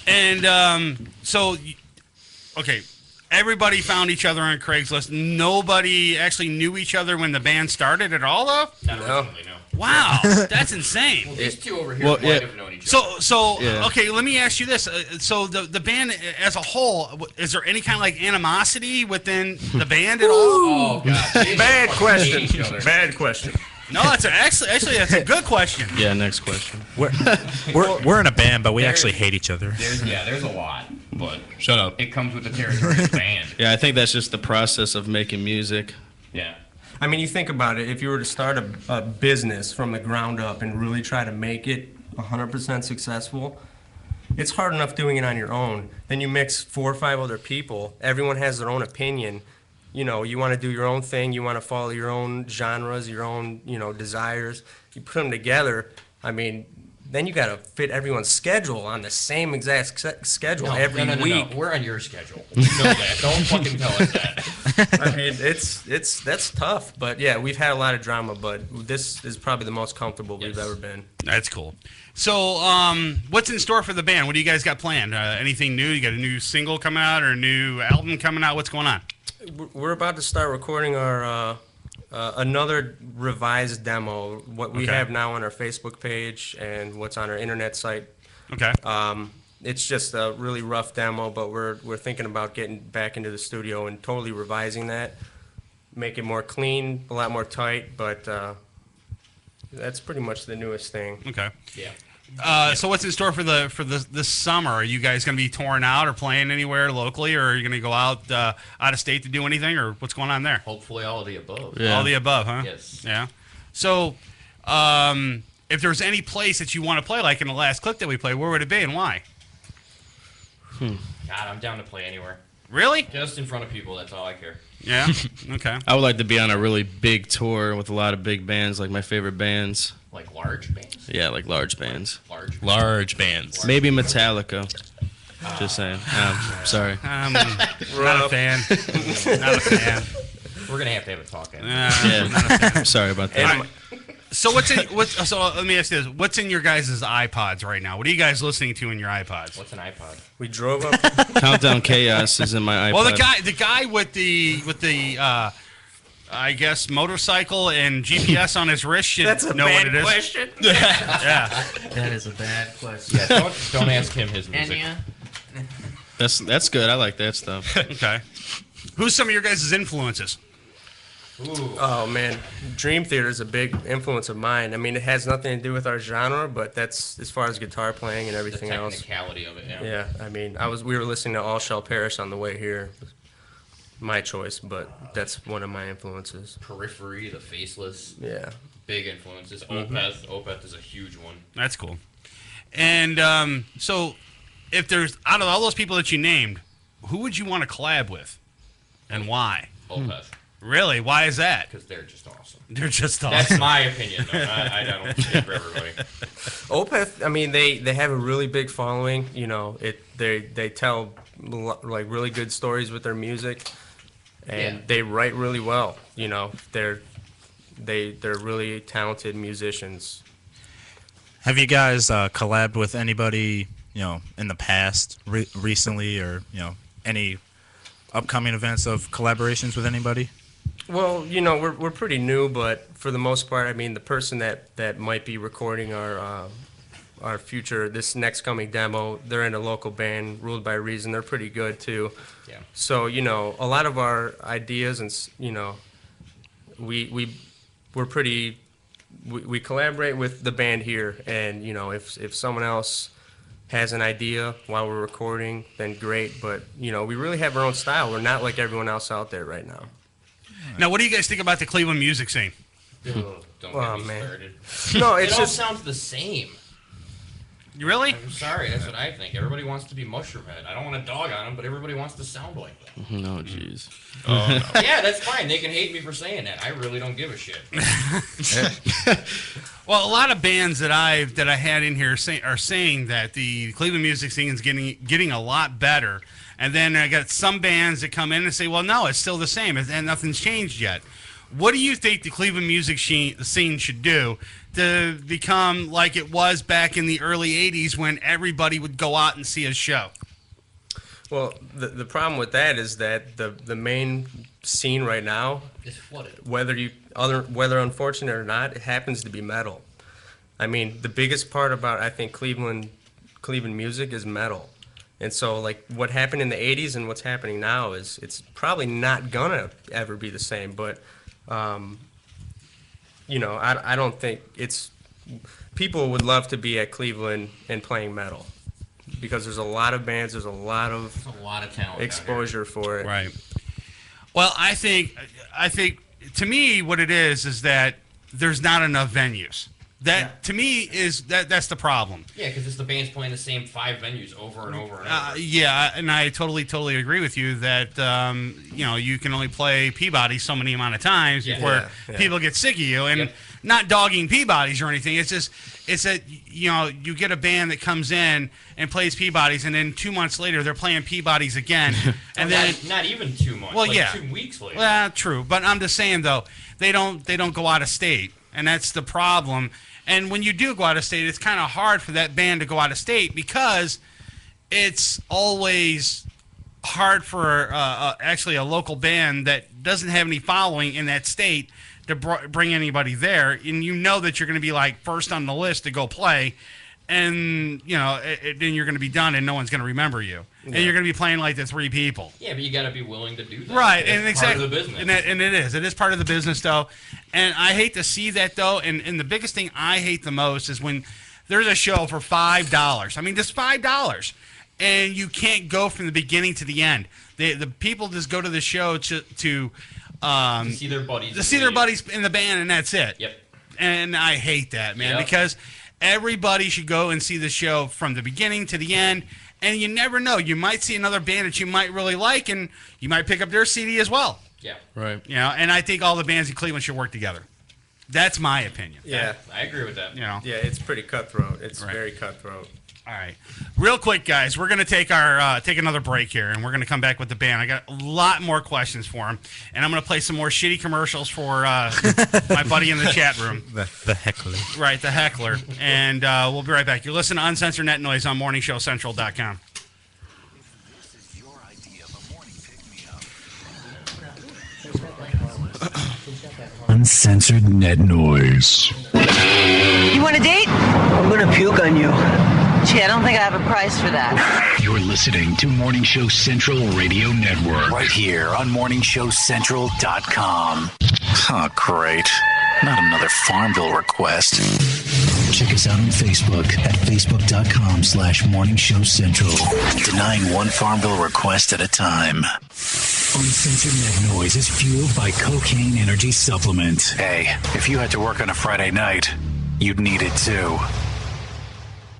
And so, okay, everybody found each other on Craigslist. Nobody actually knew each other when the band started at all, though? Not originally, no. Wow, that's insane. Well, these two over here might have known each other. So okay, let me ask you this. So the band as a whole, is there any kind of like animosity within the band at all? Oh, God. Bad question. Bad question. No, that's actually that's a good question. Yeah, next question. We're in a band, but we actually hate each other. There's a lot, but Shut up. it comes with the territory of the band. Yeah, I think that's just the process of making music. Yeah. I mean, you think about it. If you were to start a business from the ground up and really try to make it 100% successful, it's hard enough doing it on your own. Then you mix 4 or 5 other people. Everyone has their own opinion. You know, you want to do your own thing. You want to follow your own genres, your own, desires. You put them together. I mean, then you got to fit everyone's schedule on the same exact schedule every week. No. We're on your schedule. You know that. Don't fucking tell us that. I mean, that's tough. But yeah, we've had a lot of drama, but this is probably the most comfortable we've ever been. That's cool. So, what's in store for the band? What do you guys got planned? Anything new? You got a new single coming out or a new album coming out? What's going on? We're about to start recording our another revised demo. What we have now on our Facebook page and what's on our internet site. Okay. It's just a really rough demo, but we're thinking about getting back into the studio and totally revising that, make it more clean, a lot more tight. But that's pretty much the newest thing. Okay. Yeah. So what's in store for this summer? Are you guys going to be touring out or playing anywhere locally, or are you going to go out of state to do anything, or what's going on there? Hopefully all of the above. Yeah. All the above, huh? Yes. Yeah. So, if there's any place that you want to play, like in the last clip that we played, where would it be and why? God, I'm down to play anywhere. Really? Just in front of people. That's all I care. Yeah. Okay. I would like to be on a really big tour with a lot of big bands, like my favorite bands. Like large bands? Yeah, like large bands. Large bands. Maybe Metallica. Just saying. Sorry. I'm not a fan. Not a fan. We're gonna have to have a talk. Yeah. Sorry about that. So so let me ask you this: what's in your guys' iPods right now? What are you guys listening to in your iPods? What's an iPod? We drove up. Countdown Chaos is in my iPod. Well, the guy with the I guess motorcycle and GPS on his wrist should know what it is. Question. Yeah. That is a bad question. Yeah, don't ask him his music. That's good. I like that stuff. Okay. Who's some of your guys' influences? Ooh. Oh man, Dream Theater is a big influence of mine. I mean, it has nothing to do with our genre, but that's as far as guitar playing and everything else. The technicality of it. Yeah. I mean, we were listening to All Shall Perish on the way here. My choice, but that's one of my influences. Periphery, The Faceless. Yeah. Big influences. Opeth. Opeth is a huge one. That's cool. And so, if there's out of all those people that you named, who would you want to collab with, and why? Opeth. Really? Why is that? Because they're just awesome. They're just awesome. That's my opinion, though. I don't speak for everybody. Opeth, I mean, they have a really big following. You know, they tell like really good stories with their music. And they write really well. You know, they're really talented musicians. Have you guys collabed with anybody, in the past, recently, or any upcoming events of collaborations with anybody? Well, we're pretty new, but for the most part, I mean, the person that might be recording our future, this next coming demo, they're in a local band, Ruled by Reason. They're pretty good too. Yeah. So a lot of our ideas and we're pretty. We collaborate with the band here, and if someone else has an idea while we're recording, then great. But we really have our own style. We're not like everyone else out there right now. Now, what do you guys think about the Cleveland music scene? Don't get me started. No, it all sounds the same. Really? I'm sorry, that's what I think. Everybody wants to be Mushroomhead. I don't want to dog on them, but everybody wants to sound like them. No, jeez. Oh, no. Yeah, that's fine. They can hate me for saying that. I really don't give a shit. Well, a lot of bands that I had in here are saying that the Cleveland music scene is getting a lot better. And then I got some bands that come in and say, well, no, it's still the same, and nothing's changed yet. What do you think the Cleveland music scene should do to become like it was back in the early 80s when everybody would go out and see a show? Well, the problem with that is that the main scene right now, It's flooded. whether unfortunate or not, it happens to be metal. I mean, the biggest part about, I think, Cleveland music is metal. And so, like, what happened in the 80s and what's happening now it's probably not gonna ever be the same. But, you know, I don't think people would love to be at Cleveland and playing metal because there's a lot of bands, there's a lot of talent, exposure for it. Right. Well, I think to me what it is that there's not enough venues. That to me is that's the problem. Yeah, because it's the bands playing the same 5 venues over and over and over. Yeah, and I totally agree with you that you know, you can only play Peabody so many amount of times before people get sick of you. And not dogging Peabodys or anything. It's that, you know, you get a band that comes in and plays Peabodys, and then 2 months later they're playing Peabodys again, and then not even 2 months. Well, like 2 weeks later. Well, true, but I'm just saying though, they don't go out of state, and that's the problem. And when you do go out of state, it's kind of hard for that band to go out of state because it's always hard for actually a local band that doesn't have any following in that state to bring anybody there. And you know that you're going to be like first on the list to go play, and you know then you're going to be done and no one's going to remember you. And you're going to be playing like the 3 people. Yeah, but you got to be willing to do that. Right, and exactly. Part of the business. And it is part of the business, though. And I hate to see that, though. And the biggest thing I hate the most is when there's a show for $5. I mean, just $5, and you can't go from the beginning to the end. The people just go to the show to see their buddies. To see their buddies in the band, and that's it. Yep. And I hate that, man, because everybody should go and see the show from the beginning to the end. And you never know. You might see another band that you might really like, and you might pick up their CD as well. Yeah. Right. You know, and I think all the bands in Cleveland should work together. That's my opinion. Yeah. I agree with that. You know. Yeah, it's pretty cutthroat. It's very cutthroat. All right. Real quick, guys, we're going to take take another break here, and we're going to come back with the band. I got a lot more questions for them, and I'm going to play some more shitty commercials for my buddy in the chat room. The heckler. Right, the heckler. And we'll be right back. You're listening to Uncensored Net Noise on MorningShowCentral.com. Uncensored Net Noise. You want a date? I'm gonna puke on you. Gee, I don't think I have a price for that. You're listening to Morning Show Central Radio Network. Right here on MorningShowCentral.com. Oh, great. Not another Farmville request. Check us out on Facebook at Facebook.com/MorningShowCentral. Denying one Farmville request at a time. Uncensored Net Noise is fueled by Cocaine Energy Supplement. Hey, if you had to work on a Friday night, you'd need it too.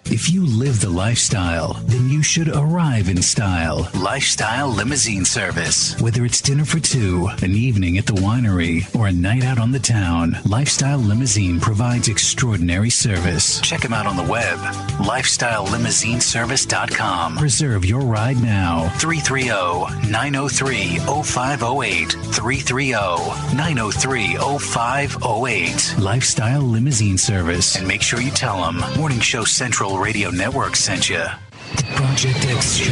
If you live the lifestyle, then you should arrive in style. Lifestyle Limousine Service. Whether it's dinner for 2, an evening at the winery, or a night out on the town, Lifestyle Limousine provides extraordinary service. Check them out on the web, lifestylelimousineservice.com. Reserve your ride now. 330-903-0508. 330-903-0508. Lifestyle Limousine Service. And make sure you tell them Morning Show Central Radio Network sent you. The Project X Show.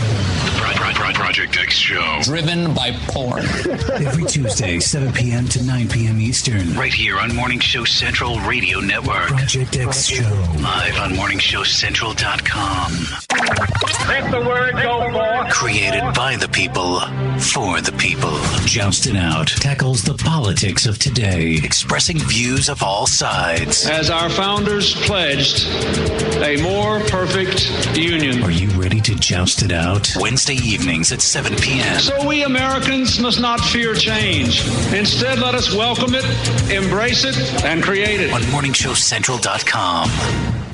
Project X Show. Driven by porn. Every Tuesday, 7 p.m. to 9 p.m. Eastern. Right here on Morning Show Central Radio Network. Project X Show. Live on MorningShowCentral.com. Let the word go forth. Created by the people, for the people. Jousted Out tackles the politics of today, expressing views of all sides. As our founders pledged, a more perfect union. Are you ready to joust it out? Wednesday evenings at 7 p.m. So we Americans must not fear change. Instead, let us welcome it, embrace it, and create it. On MorningShowCentral.com.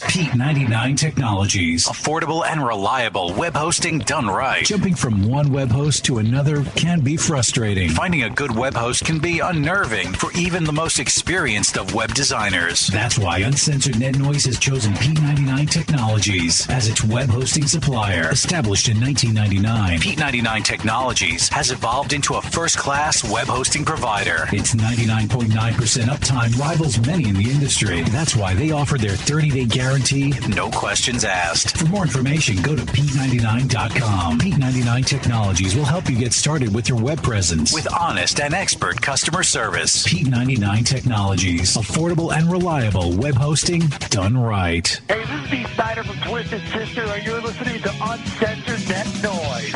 P99 Technologies. Affordable and reliable web hosting done right. Jumping from one web host to another can be frustrating. Finding a good web host can be unnerving for even the most experienced of web designers. That's why Uncensored Net Noise has chosen P99 Technologies as its web hosting supplier. Established in 1999, P99 Technologies has evolved into a first-class web hosting provider. Its 99.9% uptime rivals many in the industry. That's why they offer their 30-day guarantee, no questions asked. For more information, go to P99.com. P99 Technologies will help you get started with your web presence with honest and expert customer service. P99 Technologies. Affordable and reliable web hosting done right. Hey, this is Steve Snyder from Twisted Sister, and you're listening to Uncensored Net Noise.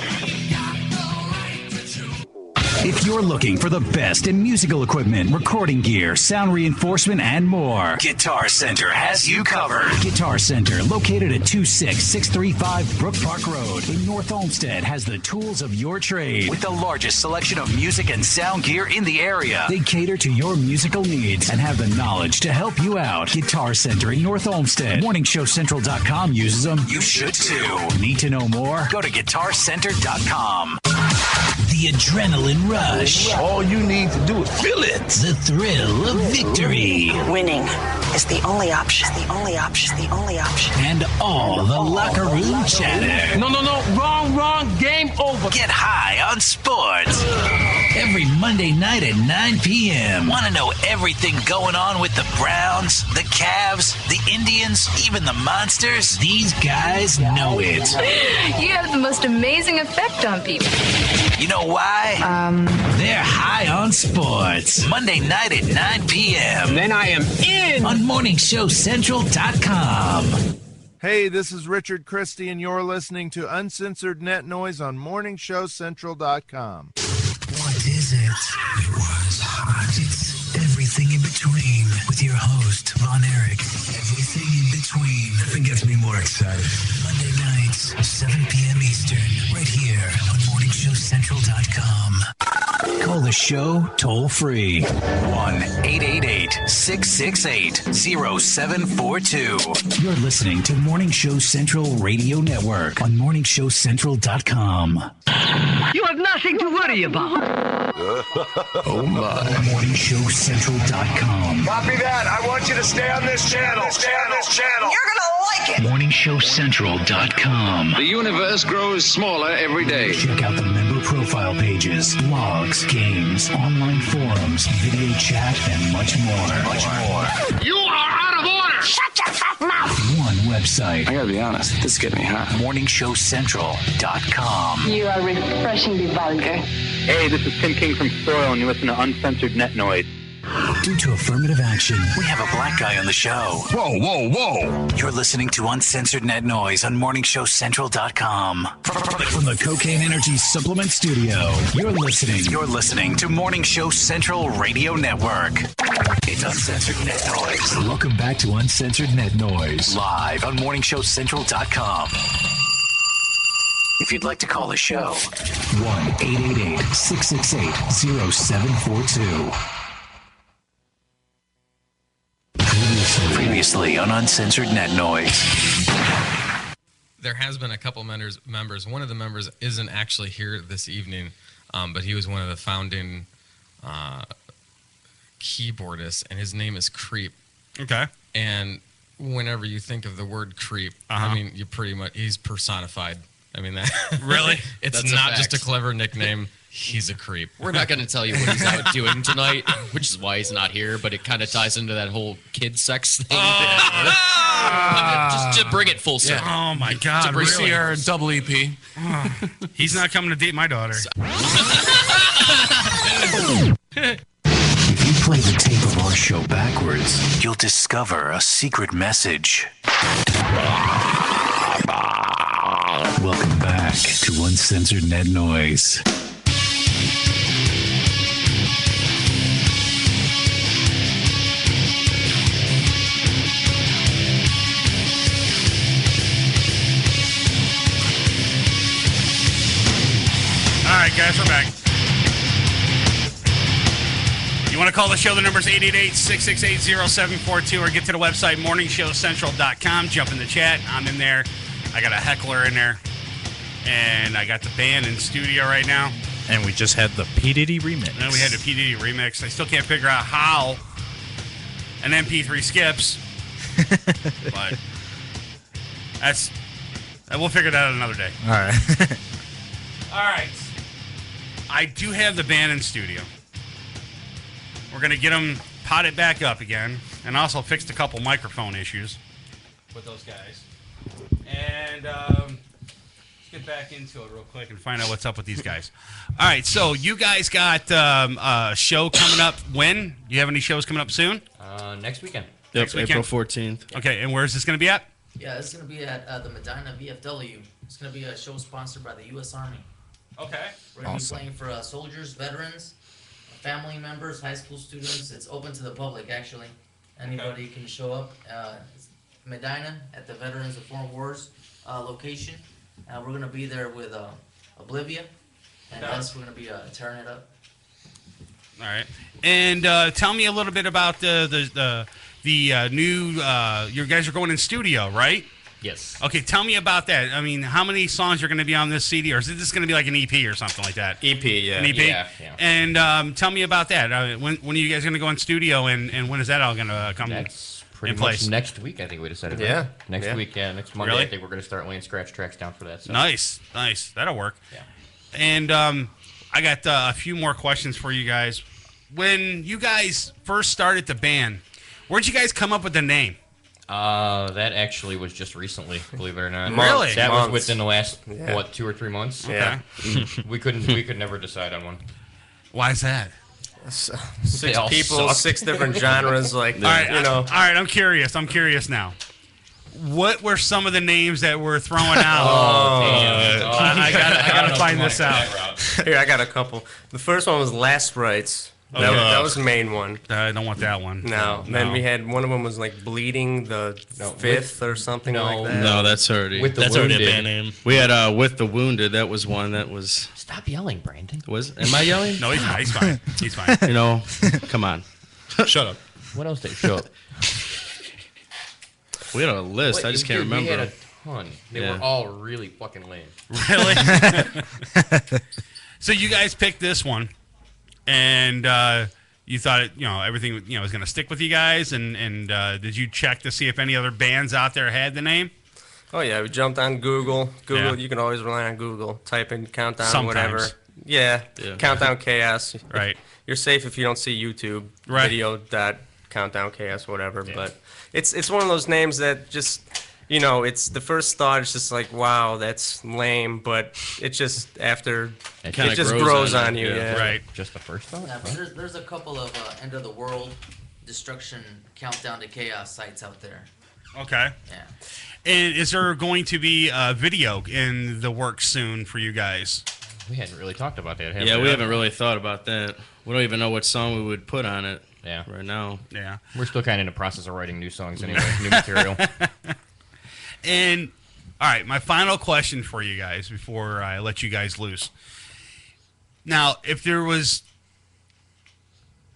If you're looking for the best in musical equipment, recording gear, sound reinforcement, and more, Guitar Center has you covered. Guitar Center, located at 26635 Brook Park Road in North Olmsted, has the tools of your trade with the largest selection of music and sound gear in the area. They cater to your musical needs and have the knowledge to help you out. Guitar Center in North Olmsted. MorningShowCentral.com uses them. You should too. Need to know more? Go to GuitarCenter.com. The adrenaline rush. All you need to do is feel it. The thrill of victory. Winning is the only option. The only option. The only option. And all the locker room chatter. No. Wrong. Game over. Get high on sports. Every Monday night at 9 p.m. Want to know everything going on with the Browns, the Cavs, the Indians, even the Monsters? These guys know it. You have the most amazing effect on people. You know why? They're high on sports. Monday night at 9 p.m. Then I am in on MorningShowCentral.com. Hey, this is Richard Christie, and you're listening to Uncensored Net Noise on MorningShowCentral.com. What is it? It was hot. It's everything in between with your host, Von Erich. Everything in between. Nothing gets me more excited. Monday nights, 7 p.m. Eastern, right here on MorningShowCentral.com. Call the show toll free. 1-888-668-0742. You're listening to Morning Show Central Radio Network on MorningShowCentral.com. You have nothing to worry about. Oh my. MorningShowCentral.com. Copy that. I want you to stay on this channel. Stay on this channel. You're gonna like it. MorningShowCentral.com. The universe grows smaller every day. Check out the member profile pages, blogs, games, online forums, video chat, and much more. You are out of order. Shut your fat mouth. One website. I gotta be honest, this is getting me hot. MorningShowCentral.com. You are refreshingly vulgar. Hey, this is Tim King from Soil, and you listen to Uncensored Net Noise. Due to affirmative action, we have a black guy on the show. Whoa. You're listening to Uncensored Net Noise on MorningShowCentral.com. From the Cocaine Energy Supplement Studio, you're listening to Morning Show Central Radio Network. It's Uncensored Net Noise. Welcome back to Uncensored Net Noise. Live on MorningShowCentral.com. If you'd like to call the show, 1-888-668-0742. Previously on Uncensored Net Noise. There has been a couple members. One of the members isn't actually here this evening, but he was one of the founding keyboardists, and his name is Creep. Okay. And whenever you think of the word creep, I mean, you pretty much, he's personified. I mean, that really? It's not just a clever nickname. He's a creep. We're not going to tell you what he's out doing tonight, which is why he's not here, but it kind of ties into that whole kid sex thing. Just to bring it full circle. Oh, my God. We see our double EP. He's not coming to date my daughter. If you play the tape of our show backwards, you'll discover a secret message. Welcome back to Uncensored Net Noise. All right, guys, we're back. You You want to call the show? The number's 888-668-0742, or get to the website, morningshowcentral.com. Jump in the chat. I'm in there. I got a heckler in there. And I got the band in studio right now. And we just had the P. Diddy remix. And then we had the P. Diddy remix. I still can't figure out how an MP3 skips. But we'll figure that out another day. All right. All right. I do have the band in studio. We're going to get them potted back up again, and also fixed a couple microphone issues with those guys. And let's get back into it real quick and find out what's up with these guys. All right, so you guys got a show coming up when? Do you have any shows coming up soon? Next weekend. Yep, Next weekend? April 14th. Okay, and where is this going to be at? Yeah, it's going to be at the Medina VFW. It's going to be a show sponsored by the U.S. Army. Okay. We're going to be playing for soldiers, veterans, family members, high school students. It's open to the public, actually. Anybody can show up. It's Medina at the Veterans of Foreign Wars location. We're going to be there with Oblivia, and us, we're going to be tearing it up. All right. And tell me a little bit about the new, you guys are going in studio, right? Yes. Okay, tell me about that. I mean, how many songs are going to be on this CD, or is this going to be like an EP or something like that? EP, yeah. An EP? Yeah. And tell me about that. When are you guys going to go in studio, and when is that all going to come That's pretty in place? much next week, I think we decided. Yeah. Next week, next Monday, Really? I think we're going to start laying scratch tracks down for that. So. Nice. That'll work. Yeah. And I got a few more questions for you guys. When you guys first started the band, where'd you guys come up with the name? That actually was just recently, believe it or not. Really? That was within the last 2 or 3 months. Yeah. we could never decide on one. Why is that? Six all people, suck. 6 different genres. Like, All right, you know. all right. I'm curious now. What were some of the names that were thrown out? Damn. I gotta find this out. Here, I got a couple. The first one was Last Rites. That was the main one. I don't want that one. No. Then we had one of them was like Bleeding the Fifth or something like that. No, that's Hardee. That's already a band name. We had With the Wounded. That was one that was. Stop yelling, Brandon. Am I yelling? No, he's fine. He's fine. He's fine. You know, come on. Shut up. What else did show up? We had a list. I just can't remember. We had a ton. They were all really fucking lame. Really? So you guys picked this one, and you thought everything was going to stick with you guys, and did you check to see if any other bands out there had the name? Oh yeah, we jumped on Google. Yeah. You can always rely on Google. Type in Countdown, Sometimes. whatever. Yeah. Countdown Chaos. Right. You're safe if you don't see YouTube video .countdown chaos whatever. Yeah. But it's one of those names that just it's the first thought. It's just like, wow, that's lame. But it just after it just grows on you. Yeah. Right. Just the first thought. Yeah, but there's a couple of end of the world destruction countdown to chaos sites out there. Okay. Yeah. And is there going to be a video in the works soon for you guys? We hadn't really talked about that. We haven't really thought about that. We don't even know what song we would put on it. Yeah. Right now. Yeah. We're still kind of in the process of writing new songs anyway, new material. And all right, my final question for you guys before I let you guys loose. Now, if there was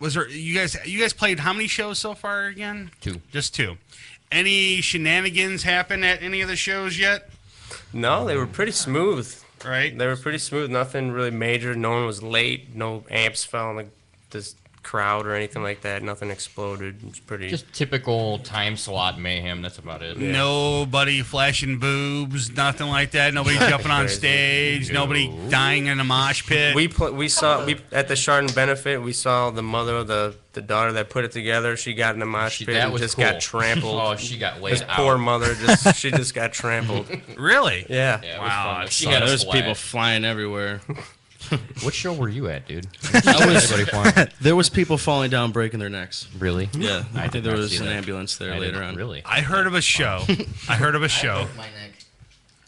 there you guys played how many shows so far again? 2. Just 2. Any shenanigans happen at any of the shows yet? No, they were pretty smooth. Right. They were pretty smooth. Nothing really major. No one was late. No amps fell in this crowd or anything like that. Nothing exploded. It was pretty. Just typical time slot mayhem. That's about it. Yeah. Nobody flashing boobs. Nothing like that. Nobody jumping on stage. No. Nobody dying in a mosh pit. We saw at the Chardon benefit. We saw the mother of the daughter that put it together. She got in a mosh pit and just got trampled. Oh, she got laid out. This poor mother she just got trampled. Really? Yeah. Wow. There's people flying everywhere. What show were you at, dude? There was people falling down, breaking their necks. Really? Yeah. I think there was an ambulance there later on. Really? I heard of a show. I broke my neck.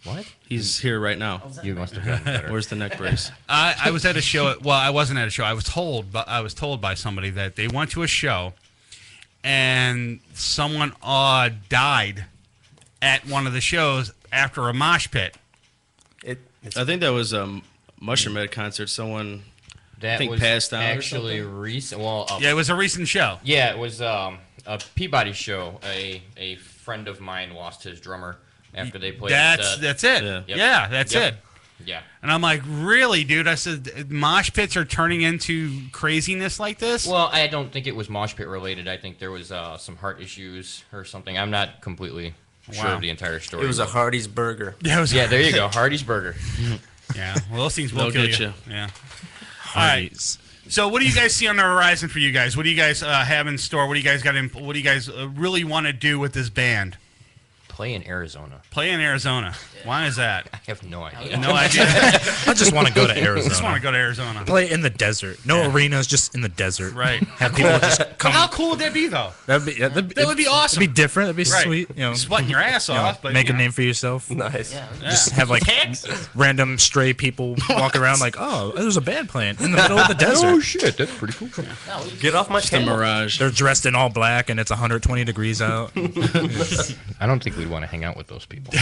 What? He's here right now. You must have gotten better. Where's the neck brace? I was at a show. Well, I wasn't at a show. I was told by somebody that they went to a show, and someone died at one of the shows after a mosh pit. I think that was Mushroom Head concert. Someone That think was Passed Out or actually something? recent. Well, Yeah, it was a recent show. Yeah, it was a Peabody show. A friend of mine lost his drummer after they played. That's it. Yeah, that's it. Yeah. And I'm like, really, dude? I said, mosh pits are turning into craziness like this? Well, I don't think it was mosh pit related. I think there was some heart issues or something. I'm not completely sure of the entire story. It was a Hardee's burger. Yeah, there you go. Hardee's burger. Yeah, well, those things will They'll kill get you. you. Yeah. All right. So, what do you guys see on the horizon for you guys? What do you guys have in store? What do you guys got? What do you guys really want to do with this band? Play in Arizona. Play in Arizona. Why is that? I have no idea. No idea. I just want to go to Arizona. Just want to go to Arizona. Play in the desert. No arenas, just in the desert. Right. Have people just come. How cool would that be, though? That would be awesome. It'd be different. It'd be Right. sweet. You know, Sweating your ass off, but make you a know. name for yourself. Nice. Just have like random stray people walk around like, oh, there's a band playing in the middle of the desert. Oh shit, that's pretty cool. Get off my Just a camel. mirage. They're dressed in all black and it's 120 degrees out. I don't think we'd want to hang out with those people.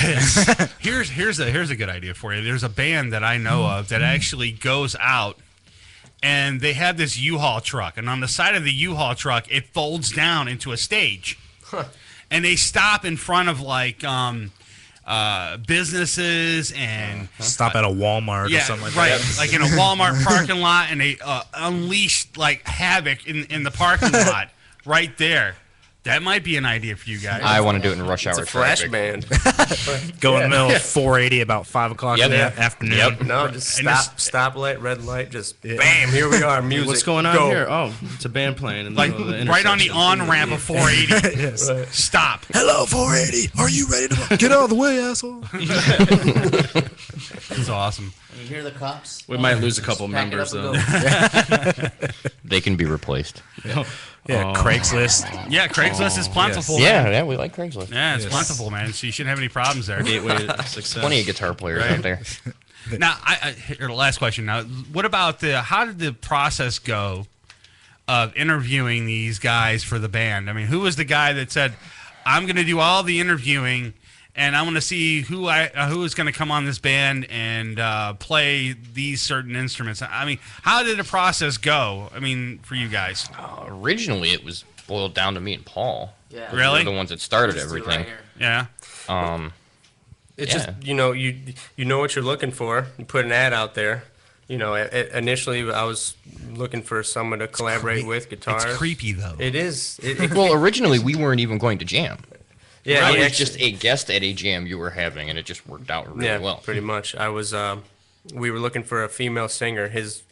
Here's a good idea for you. There's a band that I know of that actually goes out and they have this U-Haul truck, and on the side of the U-Haul truck it folds down into a stage. And they stop in front of like businesses and Stop at a Walmart or something like right, that. like in a Walmart parking lot, and they unleash like havoc in the parking lot right there. That might be an idea for you guys. I want to do it in rush hour It's a flash traffic. band. Go in the middle of 480 about 5 o'clock in the afternoon. Yep. No, just And stoplight, red light, just bam, here we are, music. What's going on Go. here? Oh, it's a band playing in the Like middle of the right on the intersection. on-ramp of 480. Yes. Stop. Hello, 480. Are you ready to get out of the way, asshole? It's awesome. You hear the cops? We might lose a couple Just pack it members, up and though. go. They can be replaced. Yeah, Craigslist. Yeah, Craigslist is plentiful. Yeah, man. yeah, we like Craigslist. Yeah, it's plentiful, man. So you shouldn't have any problems there. Gateway to success. Plenty of guitar players out there. Now, here, the last question. Now, what about how did the process go of interviewing these guys for the band? I mean, who was the guy that said, "I'm going to do all the interviewing, and I want to see who is going to come on this band and play these certain instruments"? I mean, how did the process go? I mean, for you guys. Originally, it was boiled down to me and Paul. Yeah. Really? We were the ones that started Just do it everything. right here. Yeah. It's Yeah. just you know what you're looking for. You put an ad out there. You know, initially I was looking for someone to collaborate with guitars. It's creepy though. It is. Well, originally we weren't even going to jam. Yeah, it was actually- just a guest at a jam you were having, and it just worked out really well. pretty much. I was. We were looking for a female singer. His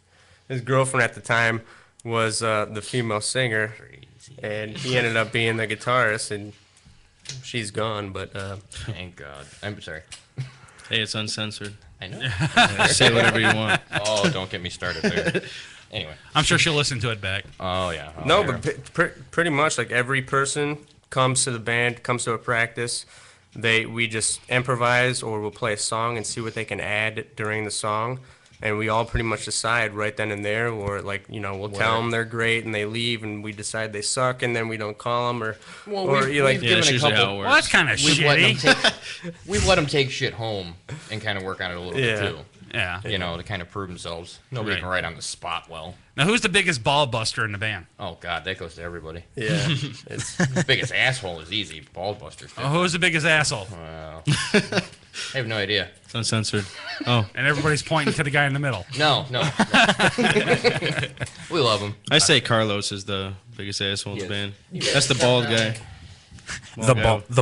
girlfriend at the time was the female singer, and he ended up being the guitarist, and she's gone. But Thank God. I'm sorry. Hey, it's uncensored. I know. Say whatever you want. Oh, don't get me started there. Anyway. I'm sure she'll listen to it back. Oh yeah. Oh, no, yeah. but pretty much like every person comes to the band, comes to a practice. We just improvise, or we'll play a song and see what they can add during the song, and we all pretty much decide right then and there, or like we'll tell them they're great and they leave, and we decide they suck, and then we don't call them, or we've given a couple. Well, that's kind of shitty. We've let them take shit home and kind of work on it a little bit too. Yeah. To kind of prove themselves. Nobody Right. can write on the spot well. Now, who's the biggest ball buster in the band? Oh God, that goes to everybody. Yeah. It's biggest asshole is easy. Ball busters. Oh, who's the biggest asshole? Well, I have no idea. It's uncensored. Oh. And everybody's pointing to the guy in the middle. No. We love him. I say Carlos is the biggest asshole in the band. That's the bald guy. The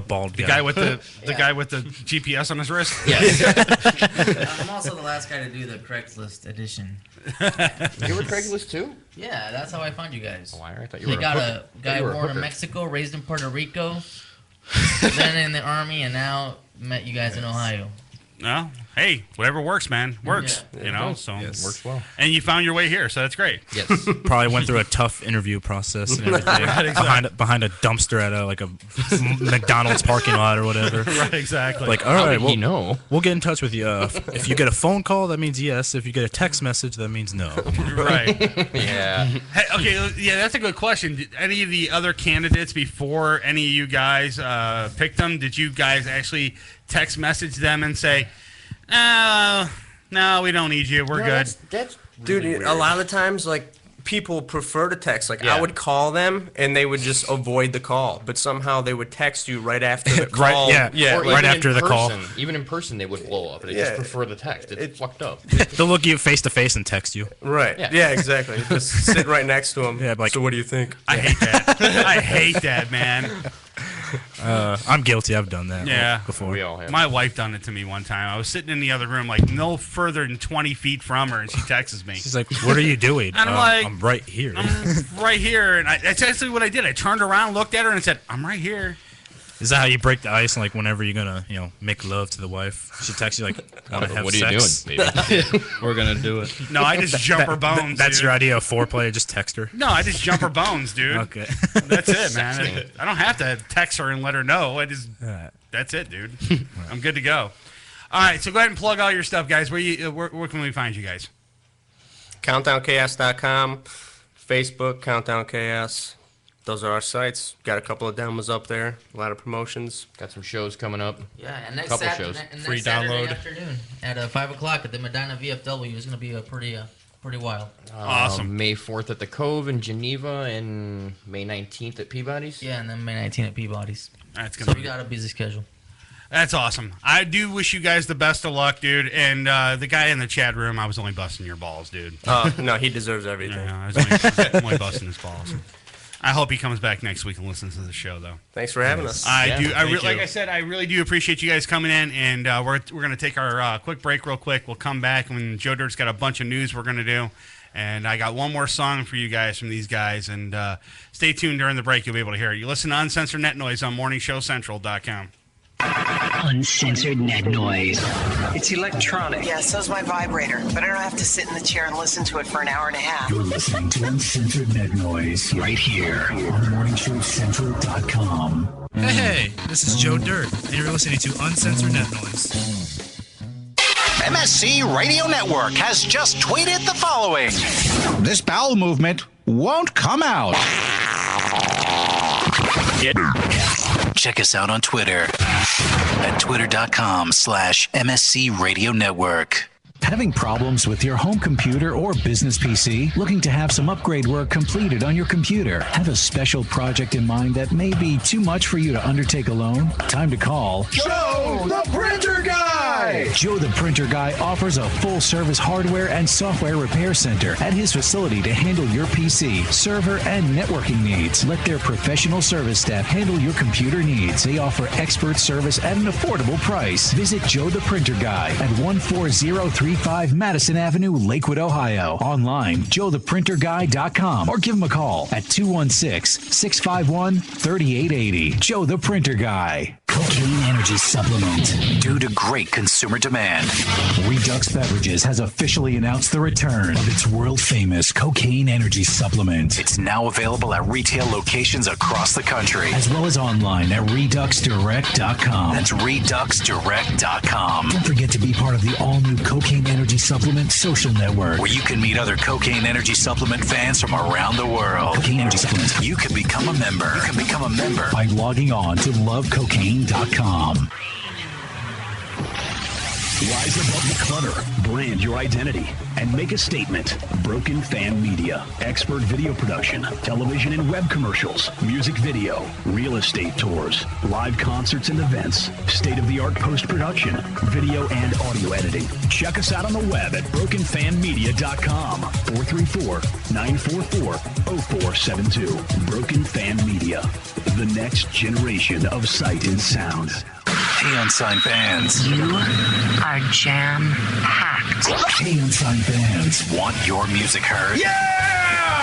bald The guy. guy with the guy with the GPS on his wrist. Yes. I'm also the last guy to do the Craigslist edition. You were Craigslist too? Yeah, that's how I found you guys. Oh, I thought you They were. got a a hooker. I guy thought you were a born in hooker. Mexico, raised in Puerto Rico, then in the army, and now met you guys in Ohio. No, hey, whatever works, man, works. Yeah. You know, Yes. so Yes. Works well. And you found your way here, so that's great. Yes. Probably went through a tough interview process and everything. Right, exactly. behind a dumpster at a McDonald's parking lot or whatever. Right, exactly. Like, all How right, did he know? we'll get in touch with you. If you get a phone call, that means yes. If you get a text message, that means no. Right. Yeah. Hey, okay, yeah, that's a good question. Did any of the other candidates before any of you guys picked them, did you guys actually text message them and say, no, we don't need you. We're good. Dude, a lot of the times, like, people prefer to text. Like, I would call them, and they would just avoid the call. But somehow they would text you right after the call. Or right after the call. Even in person, they would blow up. They just prefer the text. It's fucked up. They'll look you face to face and text you. Right. Yeah, exactly. Just sit right next to them. Yeah, like, so what do you think? I hate that. I hate that, man. I'm guilty. I've done that before. We all have. My wife done it to me one time. I was sitting in the other room, like no further than 20 feet from her, and she texts me. She's like, "What are you doing?" And I'm like, "I'm right here." I'm right here, and that's actually what I did. I turned around, looked at her, and said, "I'm right here." Is that how you break the ice? Like whenever you're gonna, make love to the wife, she texts you like, "Want to have what sex?" are you doing, baby? We're gonna do it. No, I just jump her bones. That's dude. your idea of foreplay? Just text her. No, I just jump her bones, dude. Okay. That's it, man. I don't have to text her and let her know. I just that's it, dude. I'm good to go. All right, so go ahead and plug all your stuff, guys. Where can we find you guys? CountdownChaos.com, Facebook, Countdown Chaos. Those are our sites. Got a couple of demos up there. A lot of promotions. Got some shows coming up. Yeah, and next, shows. Free Saturday afternoon at 5 o'clock at the Medina VFW is going to be a pretty wild. Awesome. May 4th at the Cove in Geneva and May 19th at Peabody's. Yeah, and then May 19th at Peabody's. That's so we got a busy schedule. That's awesome. I do wish you guys the best of luck, dude. And the guy in the chat room, I was only busting your balls, dude. No, he deserves everything. I was only busting his balls. I hope he comes back next week and listens to the show, though. Thanks for having us. Like I said, I really do appreciate you guys coming in, and we're going to take our quick break real quick. We'll come back when Joe Dirt's got a bunch of news we're going to do, and I got one more song for you guys from these guys, and stay tuned during the break. You'll be able to hear it. You listen to Uncensored Net Noise on MorningShowCentral.com. Uncensored Net Noise. It's electronic. Yeah, so's my vibrator, but I don't have to sit in the chair and listen to it for an hour and a half. You're listening to Uncensored Net Noise right here on MorningShowCentral.com. Hey, this is Joe Dirt, and you're listening to Uncensored Net Noise. MSC Radio Network has just tweeted the following. This bowel movement won't come out. Check us out on Twitter at twitter.com/MSC Radio Network. Having problems with your home computer or business PC? Looking to have some upgrade work completed on your computer? Have a special project in mind that may be too much for you to undertake alone? Time to call Joe the Printer Guy! Joe the Printer Guy offers a full-service hardware and software repair center at his facility to handle your PC, server, and networking needs. Let their professional service staff handle your computer needs. They offer expert service at an affordable price. Visit Joe the Printer Guy at 14035 Madison Avenue, Lakewood, Ohio. Online, joetheprinterguy.com, or give him a call at 216-651-3880. Joe the Printer Guy. Cocaine Energy Supplement. Due to great consumer demand, Redux Beverages has officially announced the return of its world-famous Cocaine Energy Supplement. It's now available at retail locations across the country, as well as online at ReduxDirect.com. That's ReduxDirect.com. Don't forget to be part of the all-new Cocaine Energy Supplement social network, where you can meet other Cocaine Energy Supplement fans from around the world. Cocaine Energy Supplement. You can become a member. You can become a member by logging on to lovecocaine.com. Rise above the clutter, brand your identity, and make a statement. Broken Fan Media. Expert video production, television and web commercials, music video, real estate tours, live concerts and events, state-of-the-art post-production, video and audio editing. Check us out on the web at brokenfanmedia.com. 434-944-0472. Broken Fan Media. The next generation of sight and sound. Hey, Unsigned fans. You are jam-packed. Hey, Unsigned fans. Want your music heard? Yeah!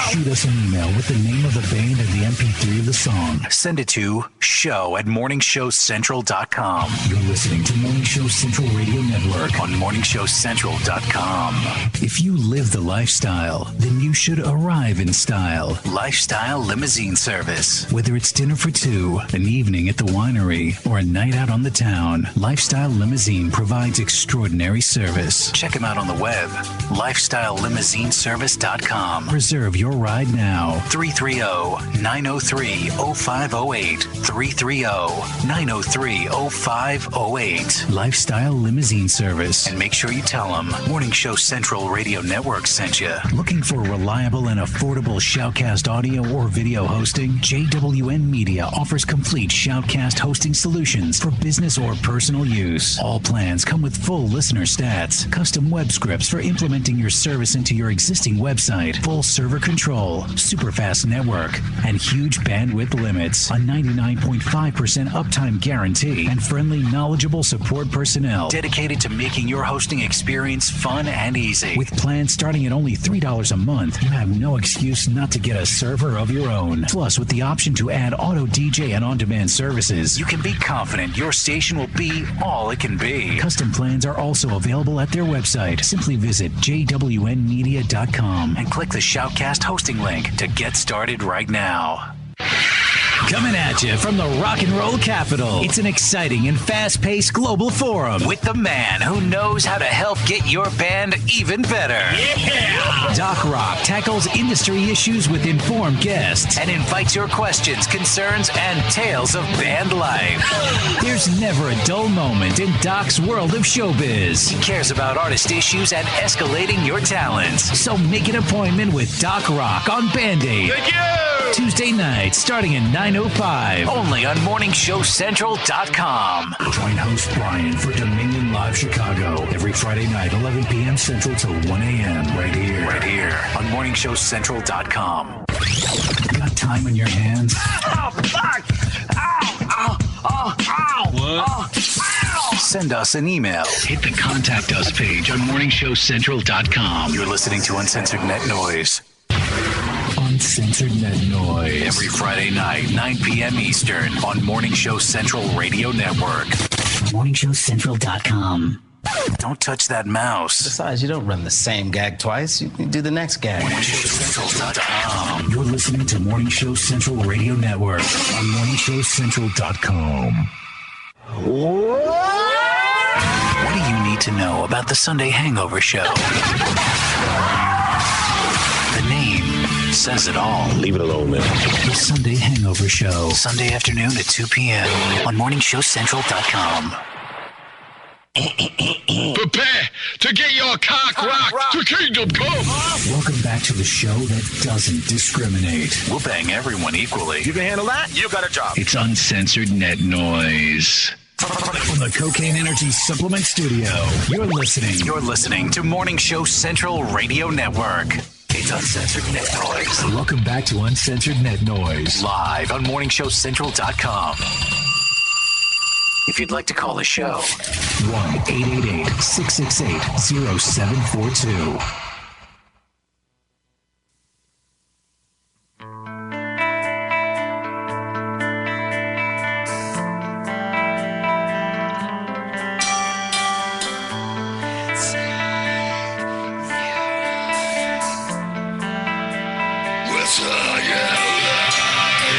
Shoot us an email with the name of the band and the MP3 of the song. Send it to show@morningshowcentral.com. You're listening to Morning Show Central Radio Network on morningshowcentral.com. If you live the lifestyle, then you should arrive in style. Lifestyle Limousine Service. Whether it's dinner for two, an evening at the winery, or a night out on the town, Lifestyle Limousine provides extraordinary service. Check them out on the web, lifestylelimousine.service.com. Reserve your your ride now. 330-903-0508. 330-903-0508. Lifestyle Limousine Service. And make sure you tell them Morning Show Central Radio Network sent you. Looking for reliable and affordable Shoutcast audio or video hosting? JWN Media offers complete Shoutcast hosting solutions for business or personal use. All plans come with full listener stats, custom web scripts for implementing your service into your existing website, full server control, super fast network, and huge bandwidth limits, a 99.5% uptime guarantee, and friendly, knowledgeable support personnel dedicated to making your hosting experience fun and easy. With plans starting at only $3 a month, you have no excuse not to get a server of your own. Plus, with the option to add auto DJ and on-demand services, you can be confident your station will be all it can be. Custom plans are also available at their website. Simply visit jwnmedia.com and click the Shoutcast hosting link to get started right now. Coming at you from the rock and roll capital, it's an exciting and fast-paced global forum with the man who knows how to help get your band even better. Yeah! Doc Rock tackles industry issues with informed guests and invites your questions, concerns, and tales of band life. There's never a dull moment in Doc's world of showbiz. He cares about artist issues and escalating your talents. So make an appointment with Doc Rock on Band-Aid. Thank you! Tuesday night, starting at 9:05, only on MorningShowCentral.com. Join host Brian for Dominion Live Chicago every Friday night, 11 p.m. Central to 1 a.m. Right here on MorningShowCentral.com. Got time on your hands? Oh, fuck! Ow! Ow! Oh, ow! What? Oh, ow! Send us an email. Hit the Contact Us page on MorningShowCentral.com. You're listening to Uncensored Net Noise. Uncensored Net Noise. Every Friday night, 9 p.m. Eastern on Morning Show Central Radio Network. MorningShowCentral.com. Don't touch that mouse. Besides, you don't run the same gag twice. You do the next gag. MorningShowCentral.com. You're listening to Morning Show Central Radio Network on MorningShowCentral.com. What do you need to know about the Sunday Hangover Show? The name says it all. Leave it alone, man. The Sunday Hangover Show. Sunday afternoon at 2 p.m. on MorningShowCentral.com. Prepare to get your cock rocked to Kingdom Come. Welcome back to the show that doesn't discriminate. We'll bang everyone equally. You can handle that? You got a job. It's Uncensored Net Noise. From the Cocaine Energy Supplement Studio, you're listening to Morning Show Central Radio Network. It's Uncensored Net Noise. Welcome back to Uncensored Net Noise. Live on MorningShowCentral.com. If you'd like to call the show, 1-888-668-0742. I am not here.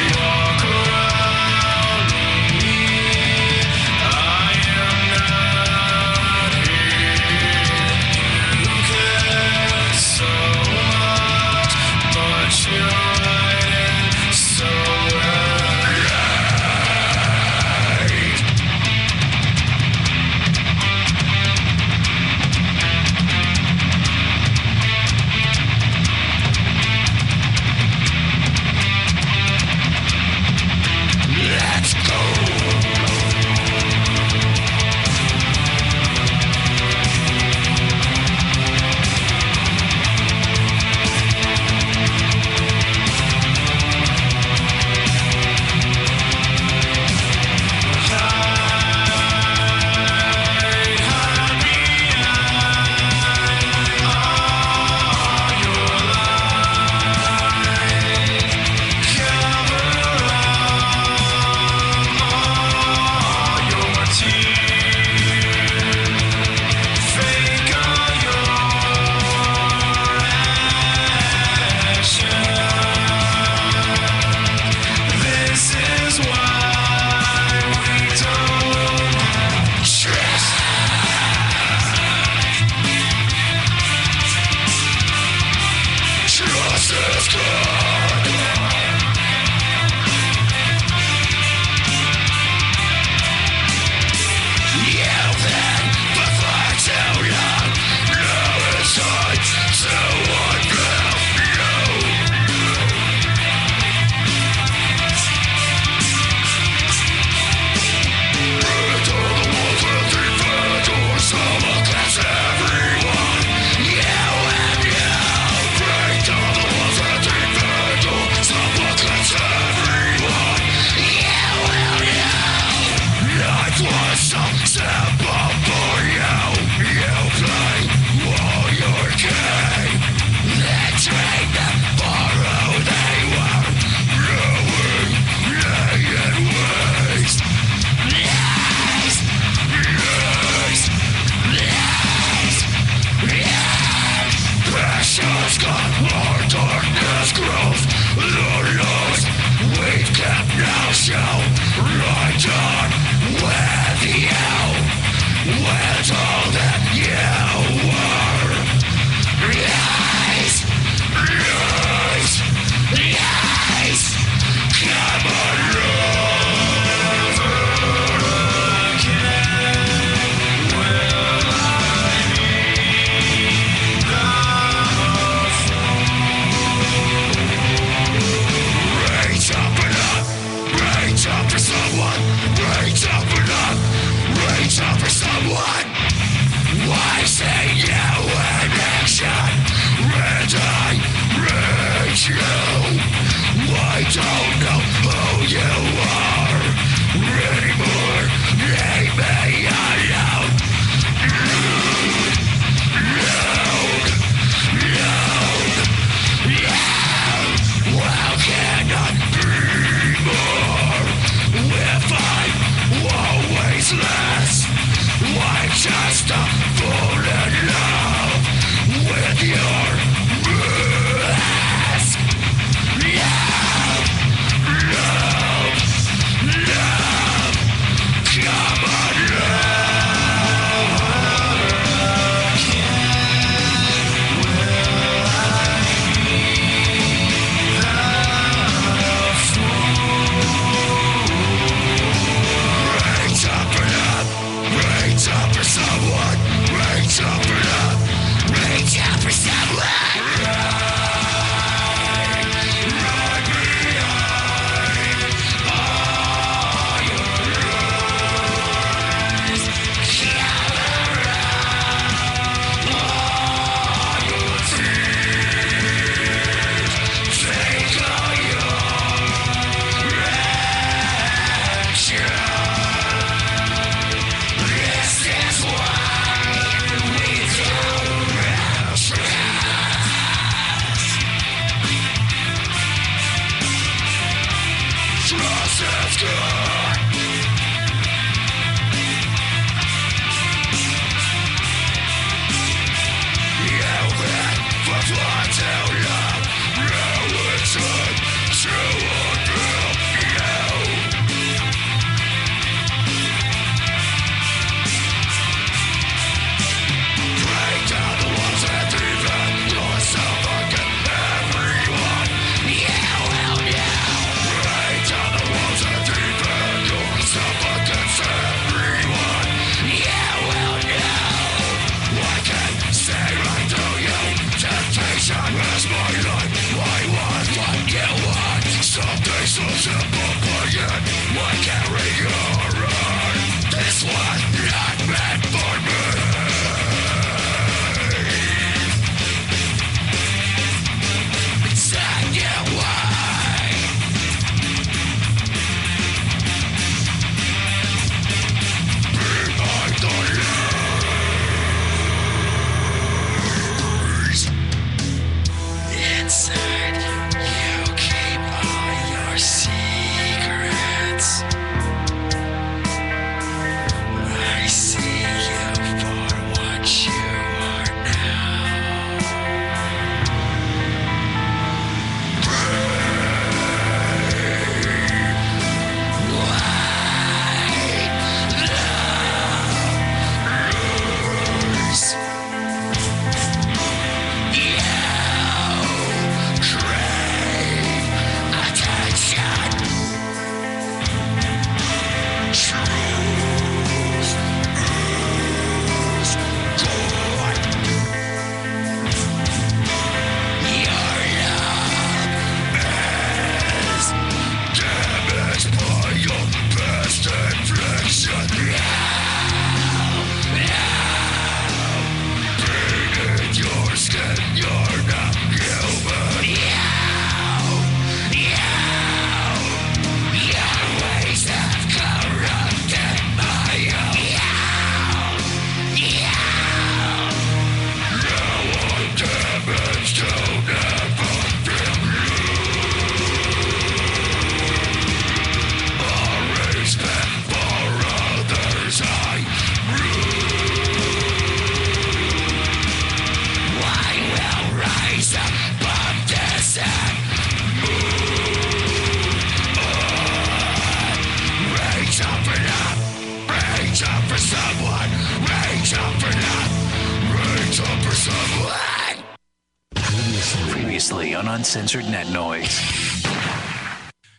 Previously on Uncensored Net Noise.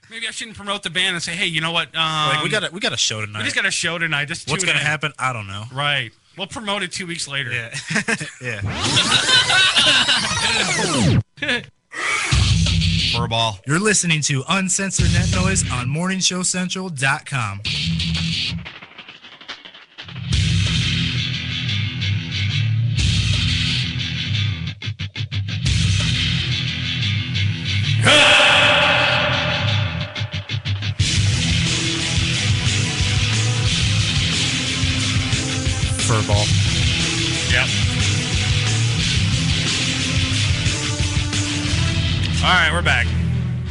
Maybe I shouldn't promote the band and say, hey, you know what? Like we got a show tonight. We just got a show tonight. Just What's going to happen? I don't know. Right. We'll promote it 2 weeks later. Yeah. Yeah. Furball. You're listening to Uncensored Net Noise on MorningShowCentral.com. Furball. Yep. All right, we're back.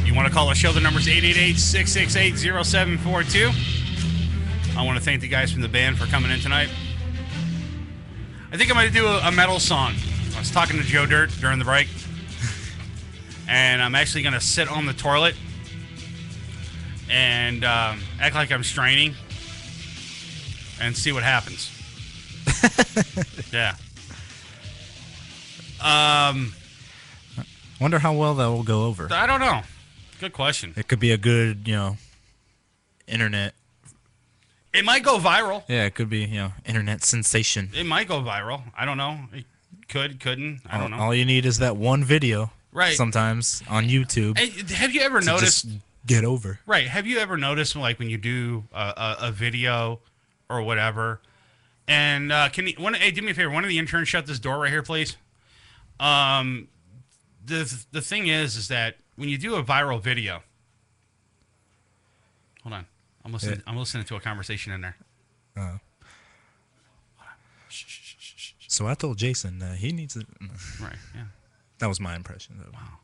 You want to call the show? The number's 888-668-0742. I want to thank the guys from the band for coming in tonight. I think I'm going to do a metal song. I was talking to Joe Dirt during the break, and I'm actually going to sit on the toilet and act like I'm straining and see what happens. Yeah. Wonder how well that will go over. I don't know. Good question. It could be a good, internet. It might go viral. Yeah, it could be, internet sensation. It might go viral. I don't know. It couldn't. I don't know. All you need is that one video. Right. Sometimes on YouTube. Hey, have you ever noticed? Just get over. Right. Have you ever noticed, like, when you do a video or whatever, and hey, do me a favor. One of the interns shut this door right here, please. The thing is that when you do a viral video, hold on, I'm listening to a conversation in there. So I told Jason he needs it. Right. Yeah. That was my impression. Though. Wow.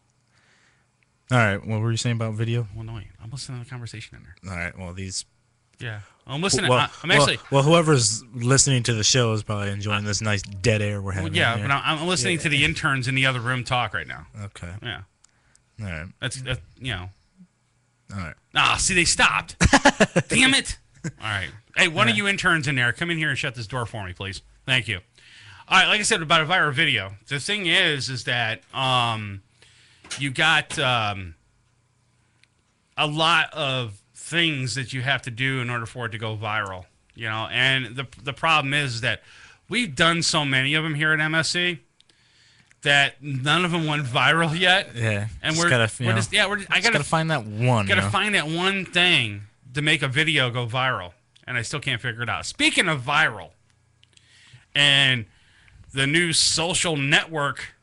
All right. What were you saying about video? Well, no, I'm listening to the conversation in there. All right. Well, these Yeah. I'm listening. Well, I'm actually. Well, whoever's listening to the show is probably enjoying this nice dead air we're having. Yeah, here. but I'm listening to the interns in the other room talk right now. Okay. Yeah. All right. That's you know. All right. Ah, see, they stopped. Damn it. All right. Hey, one of you interns in there, come in here and shut this door for me, please. Thank you. All right, like I said about a viral video, the thing is that you got a lot of things that you have to do in order for it to go viral, you know. And the problem is that we've done so many of them here at MSC that none of them went viral yet. Yeah. And I gotta find that one. Gotta find that one thing to make a video go viral, and I still can't figure it out. Speaking of viral, and the new social network.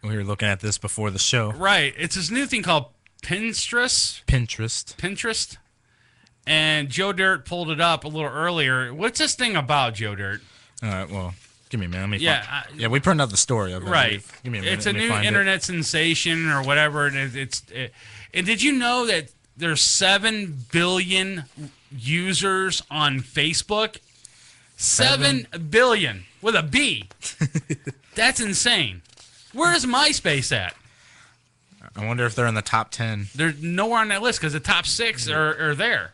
We were looking at this before the show. Right. It's this new thing called Pinterest. And Joe Dirt pulled it up a little earlier. What's this thing about, Joe Dirt? All right, well, give me a minute. Yeah, we printed out the story of it. Right. Give me a minute. It's a new internet sensation or whatever. And and did you know that there's 7 billion users on Facebook? 7 billion with a B. That's insane. Where is MySpace at? I wonder if they're in the top 10. They're nowhere on that list because the top 6 are there.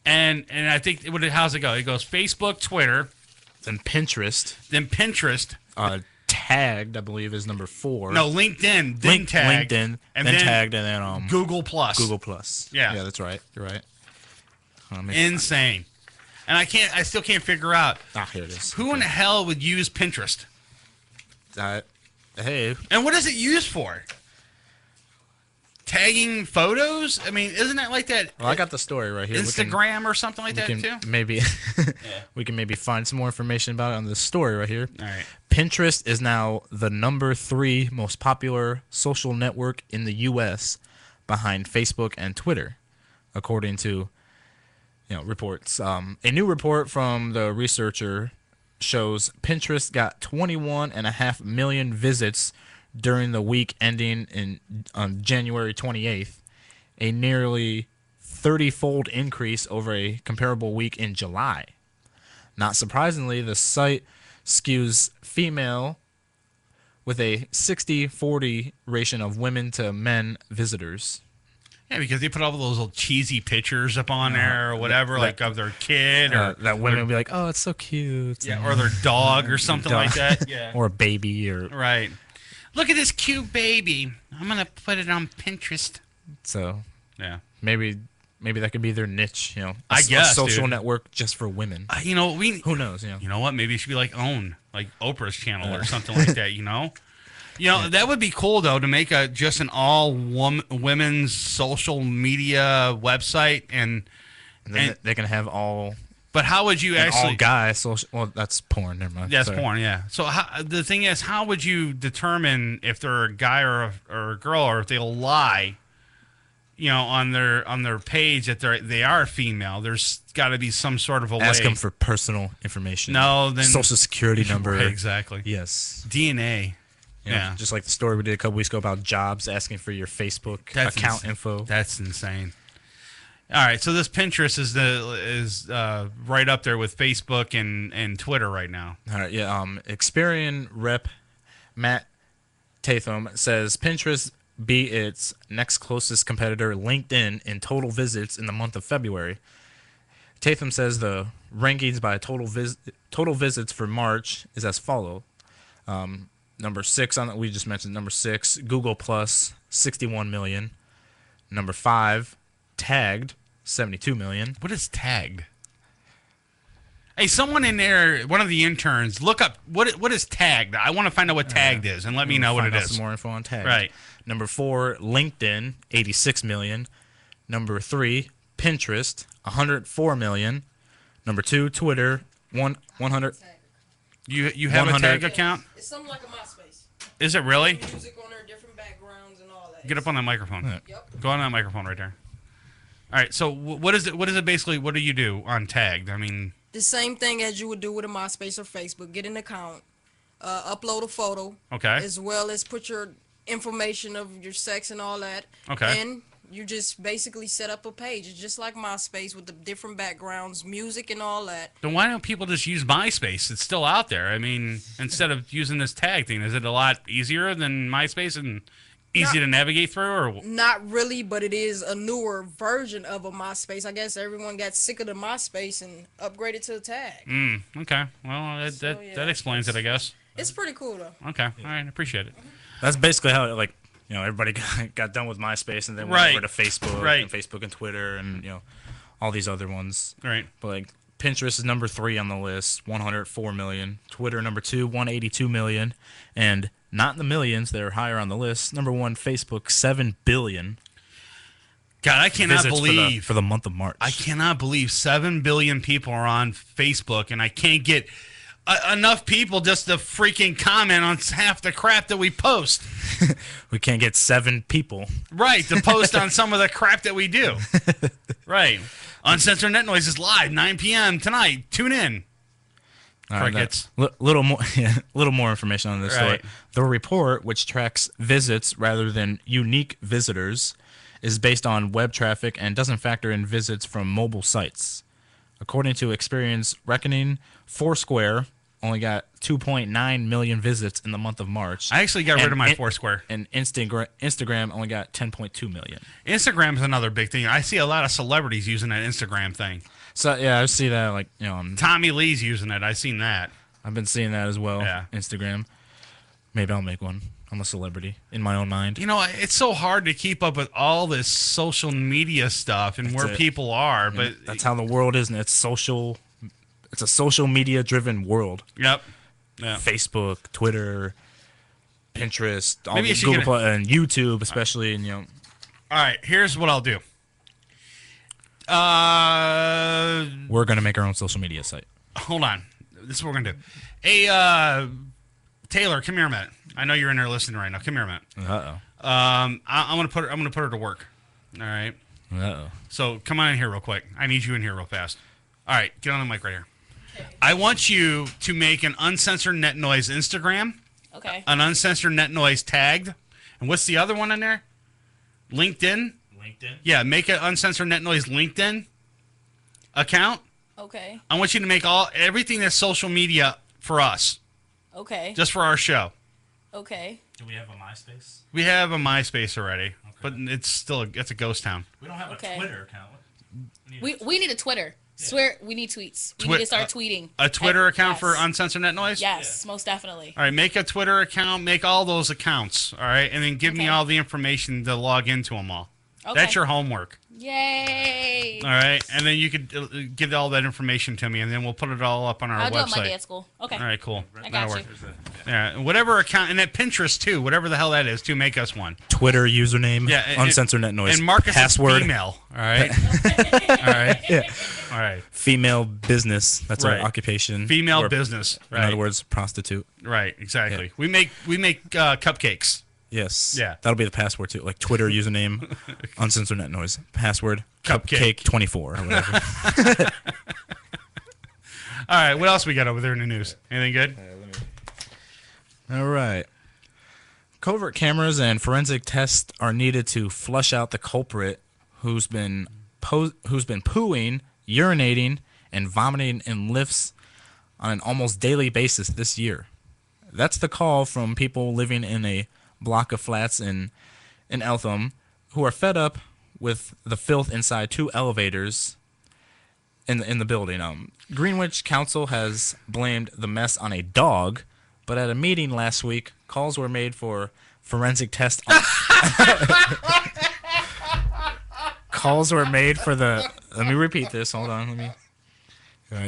And I think how's it go? It goes Facebook, Twitter, then Pinterest, Tagged, I believe, is number 4. No, LinkedIn, then Tagged, LinkedIn, and then Tagged, and then Google Plus. Google Plus. Yeah, that's right. You're right. Insane. And I still can't figure out. Here it is. Who in the hell would use Pinterest? Hey. And what is it used for? Tagging photos? I mean, isn't that like that? Well, I got the story right here. Instagram or something like that too? Maybe we can maybe find some more information about it on the story right here. All right. Pinterest is now the number 3 most popular social network in the U.S. behind Facebook and Twitter, according to reports. A new report from the researcher shows Pinterest got 21.5 million visits during the week ending on January 28th, a nearly 30-fold increase over a comparable week in July. Not surprisingly, the site skews female with a 60-40 ratio of women to men visitors. Yeah, because they put all those little cheesy pictures up on there or whatever, like of their kid or that women will be like, "Oh, it's so cute." Yeah, or their dog or something like that. Yeah, or a baby or right. Look at this cute baby. I'm gonna put it on Pinterest. So yeah, maybe that could be their niche. I guess a social network just for women. Who knows? You know what? Maybe it should be like OWN, like Oprah's channel or something like that. That would be cool though to make just an all women's social media website and they can have all. But how would you actually all guys social? Well, that's porn. Never mind. That's porn. Yeah. So the thing is, how would you determine if they're a guy or a girl, or if they'll lie? On their page that they are female. There's got to be some sort of a way. Ask them for personal information. No, then social security number. Right, exactly. Yes. DNA. Yeah. Just like the story we did a couple weeks ago about jobs, asking for your Facebook account info. That's insane. All right, so this Pinterest is right up there with Facebook and Twitter right now. All right, yeah. Experian rep Matt Tatham says Pinterest beat its next closest competitor, LinkedIn, in total visits in the month of February. Tatham says the rankings by total visits for March is as follows. Number 6 we just mentioned. Number 6, Google Plus, 61 million. Number 5, Tagged, 72 million. What is Tagged? Hey, someone in there, one of the interns, look up what is Tagged. I want to find out what Tagged is, and let me know what it is. Some more info on Tagged. Right. Number 4, LinkedIn, 86 million. Number 3, Pinterest, 104 million. Number 2, Twitter, 100. You have a Tag account? It's something like a MySpace. Is it really? Music on there, different backgrounds and all that. Get up on that microphone. Yep. Go on that microphone right there. All right. So what is it? What is it basically? What do you do on Tagged? I mean, the same thing as you would do with a MySpace or Facebook. Get an account, upload a photo. Okay. As well as put your information of your sex and all that. Okay. And You just basically set up a page. It's just like MySpace with the different backgrounds, music, and all that. Then why don't people just use MySpace? It's still out there. I mean, instead of using this tag thing, is it a lot easier than MySpace and easy to navigate through? Or Not really, but it is a newer version of a MySpace. I guess everyone got sick of the MySpace and upgraded to the tag. Okay. Well, that explains it, I guess. It's pretty cool, though. Okay. All right. Appreciate it. That's basically how it, everybody got done with MySpace and then went over to Facebook and Facebook and Twitter and, all these other ones. Right. But, Pinterest is number 3 on the list, 104 million. Twitter, number 2, 182 million. And not in the millions, they're higher on the list. Number 1, Facebook, 7 billion. God, I cannot believe. For the month of March. I cannot believe 7 billion people are on Facebook, and I can't get enough people just to freaking comment on half the crap that we post. We can't get 7 people. Right, to post on some of the crap that we do. Right. Uncensored Net Noise is live, 9 p.m. tonight. Tune in. Crickets. Little more information on this story. The report, which tracks visits rather than unique visitors, is based on web traffic and doesn't factor in visits from mobile sites. According to Experience Reckoning, Foursquare only got 2.9 million visits in the month of March. I actually got rid of my Foursquare. And Instagram only got 10.2 million. Instagram's another big thing. I see a lot of celebrities using that Instagram thing. So, yeah, I see that, Tommy Lee's using it. I've seen that. I've been seeing that as well. Yeah. Instagram. Maybe I'll make one. I'm a celebrity in my own mind. It's so hard to keep up with all this social media stuff and where people are, but that's how the world is, and it's social. It's a social media driven world. Yep. Yeah. Facebook, Twitter, Pinterest, all the Google and YouTube, especially, and All right, here's what I'll do. We're gonna make our own social media site. Hold on, this is what we're gonna do. Hey, Taylor, come here a minute. I know you're in there listening right now. Come here a minute. I'm gonna put her to work. All right. So come on in here real quick. I need you in here real fast. All right, get on the mic right here. I want you to make an Uncensored Net Noise Instagram. Okay. An Uncensored Net Noise tagged. And what's the other one in there? LinkedIn? Yeah, make an Uncensored Net Noise LinkedIn account. Okay. I want you to make everything that's social media for us. Okay. Just for our show. Okay. Do we have a MySpace? We have a MySpace already, but it's a ghost town. We don't have a Twitter account. We need a Twitter. Swear, we need tweets. We need to start tweeting. A Twitter account for Uncensored Net Noise? Yes, most definitely. All right, make a Twitter account. Make all those accounts, all right? And then give me all the information to log into them all. Okay. That's your homework. Yay! All right, and then you could give all that information to me, and then we'll put it all up on our I'll website. do it Monday at school. Okay. All right, cool. I got you. Yeah, whatever account, and at Pinterest too, whatever the hell that is, to make us one. Twitter username, yeah, Uncensored Net Noise. And Marcus password. Is female, all right? All right? Yeah. All right. Female business. That's our occupation. Female business. Right. In other words, prostitute. Right, exactly. Yeah. We make cupcakes. Yes. Yeah. That'll be the password too. Like Twitter username, Uncensored Net Noise. Password, Cupcake 24 or whatever. All right. What else we got over there in the news? Anything good? All right. Covert cameras and forensic tests are needed to flush out the culprit who's been pooing, urinating, and vomiting in lifts on an almost daily basis this year. That's the call from people living in a block of flats in Eltham who are fed up with the filth inside 2 elevators in the building. Greenwich Council has blamed the mess on a dog, but at a meeting last week, calls were made for forensic tests. Calls were made for the. Let me repeat this. Hold on. Let me.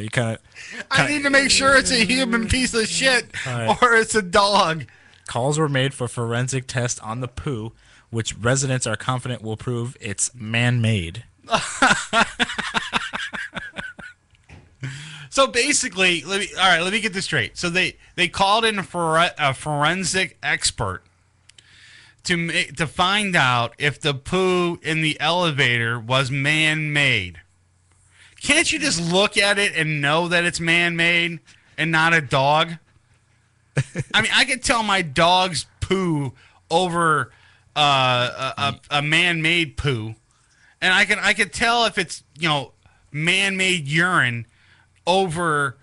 You kind of. I need to make sure it's a human piece of shit or it's a dog. Calls were made for forensic tests on the poo, which residents are confident will prove it's man-made. So basically, let me get this straight. So they called in a forensic expert to find out if the poo in the elevator was man-made. Can't you just look at it and know that it's man-made and not a dog? I mean, I could tell my dog's poo over a man-made poo, and I could tell if it's man-made urine over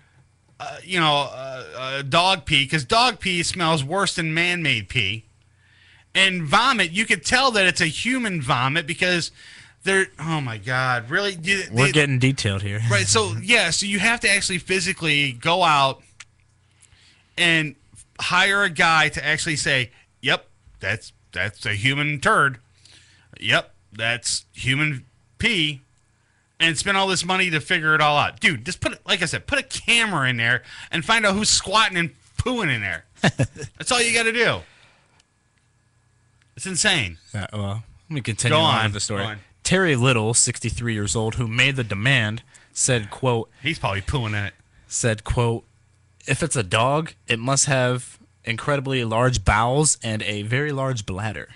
dog pee, because dog pee smells worse than man-made pee. And vomit, you could tell that it's a human vomit because they're, oh my God, really? We're getting detailed here. Right, so you have to actually physically go out and hire a guy to actually say, yep, that's a human turd. Yep, that's human pee. And spend all this money to figure it all out. Dude, just put a camera in there and find out who's squatting and pooing in there. That's all you got to do. It's insane. Well, let me continue on with the story. Terry Little, 63 years old, who made the demand, said, quote... He's probably pooing in it. Said, quote, if it's a dog, it must have incredibly large bowels and a very large bladder.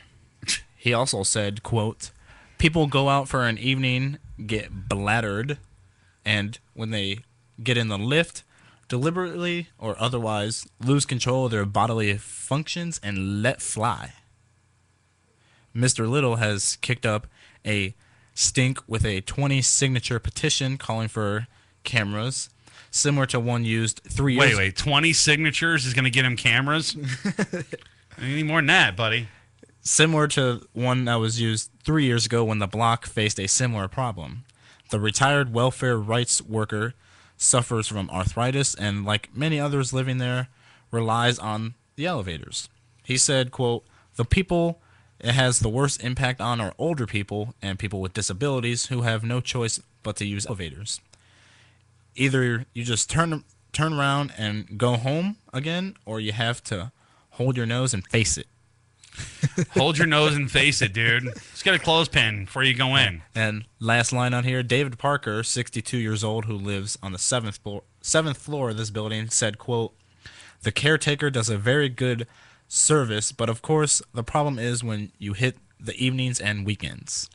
He also said, quote, people go out for an evening, get bladdered, and when they get in the lift, deliberately or otherwise lose control of their bodily functions and let fly. Mr. Little has kicked up a stink with a 20 signature petition calling for cameras similar to one used 3 years ago. Wait, 20 signatures is going to get him cameras? I need more than that, buddy. Similar to one that was used 3 years ago when the block faced a similar problem. The retired welfare rights worker suffers from arthritis and, like many others living there, relies on the elevators. He said, quote, the people it has the worst impact on are older people and people with disabilities who have no choice but to use elevators. Either you just turn around and go home again, or you have to hold your nose and face it. Hold your nose and face it, dude. Just get a clothespin before you go in. And last line on here, David Parker, 62 years old, who lives on the seventh floor of this building, said, quote, the caretaker does a very good service, but of course the problem is when you hit the evenings and weekends.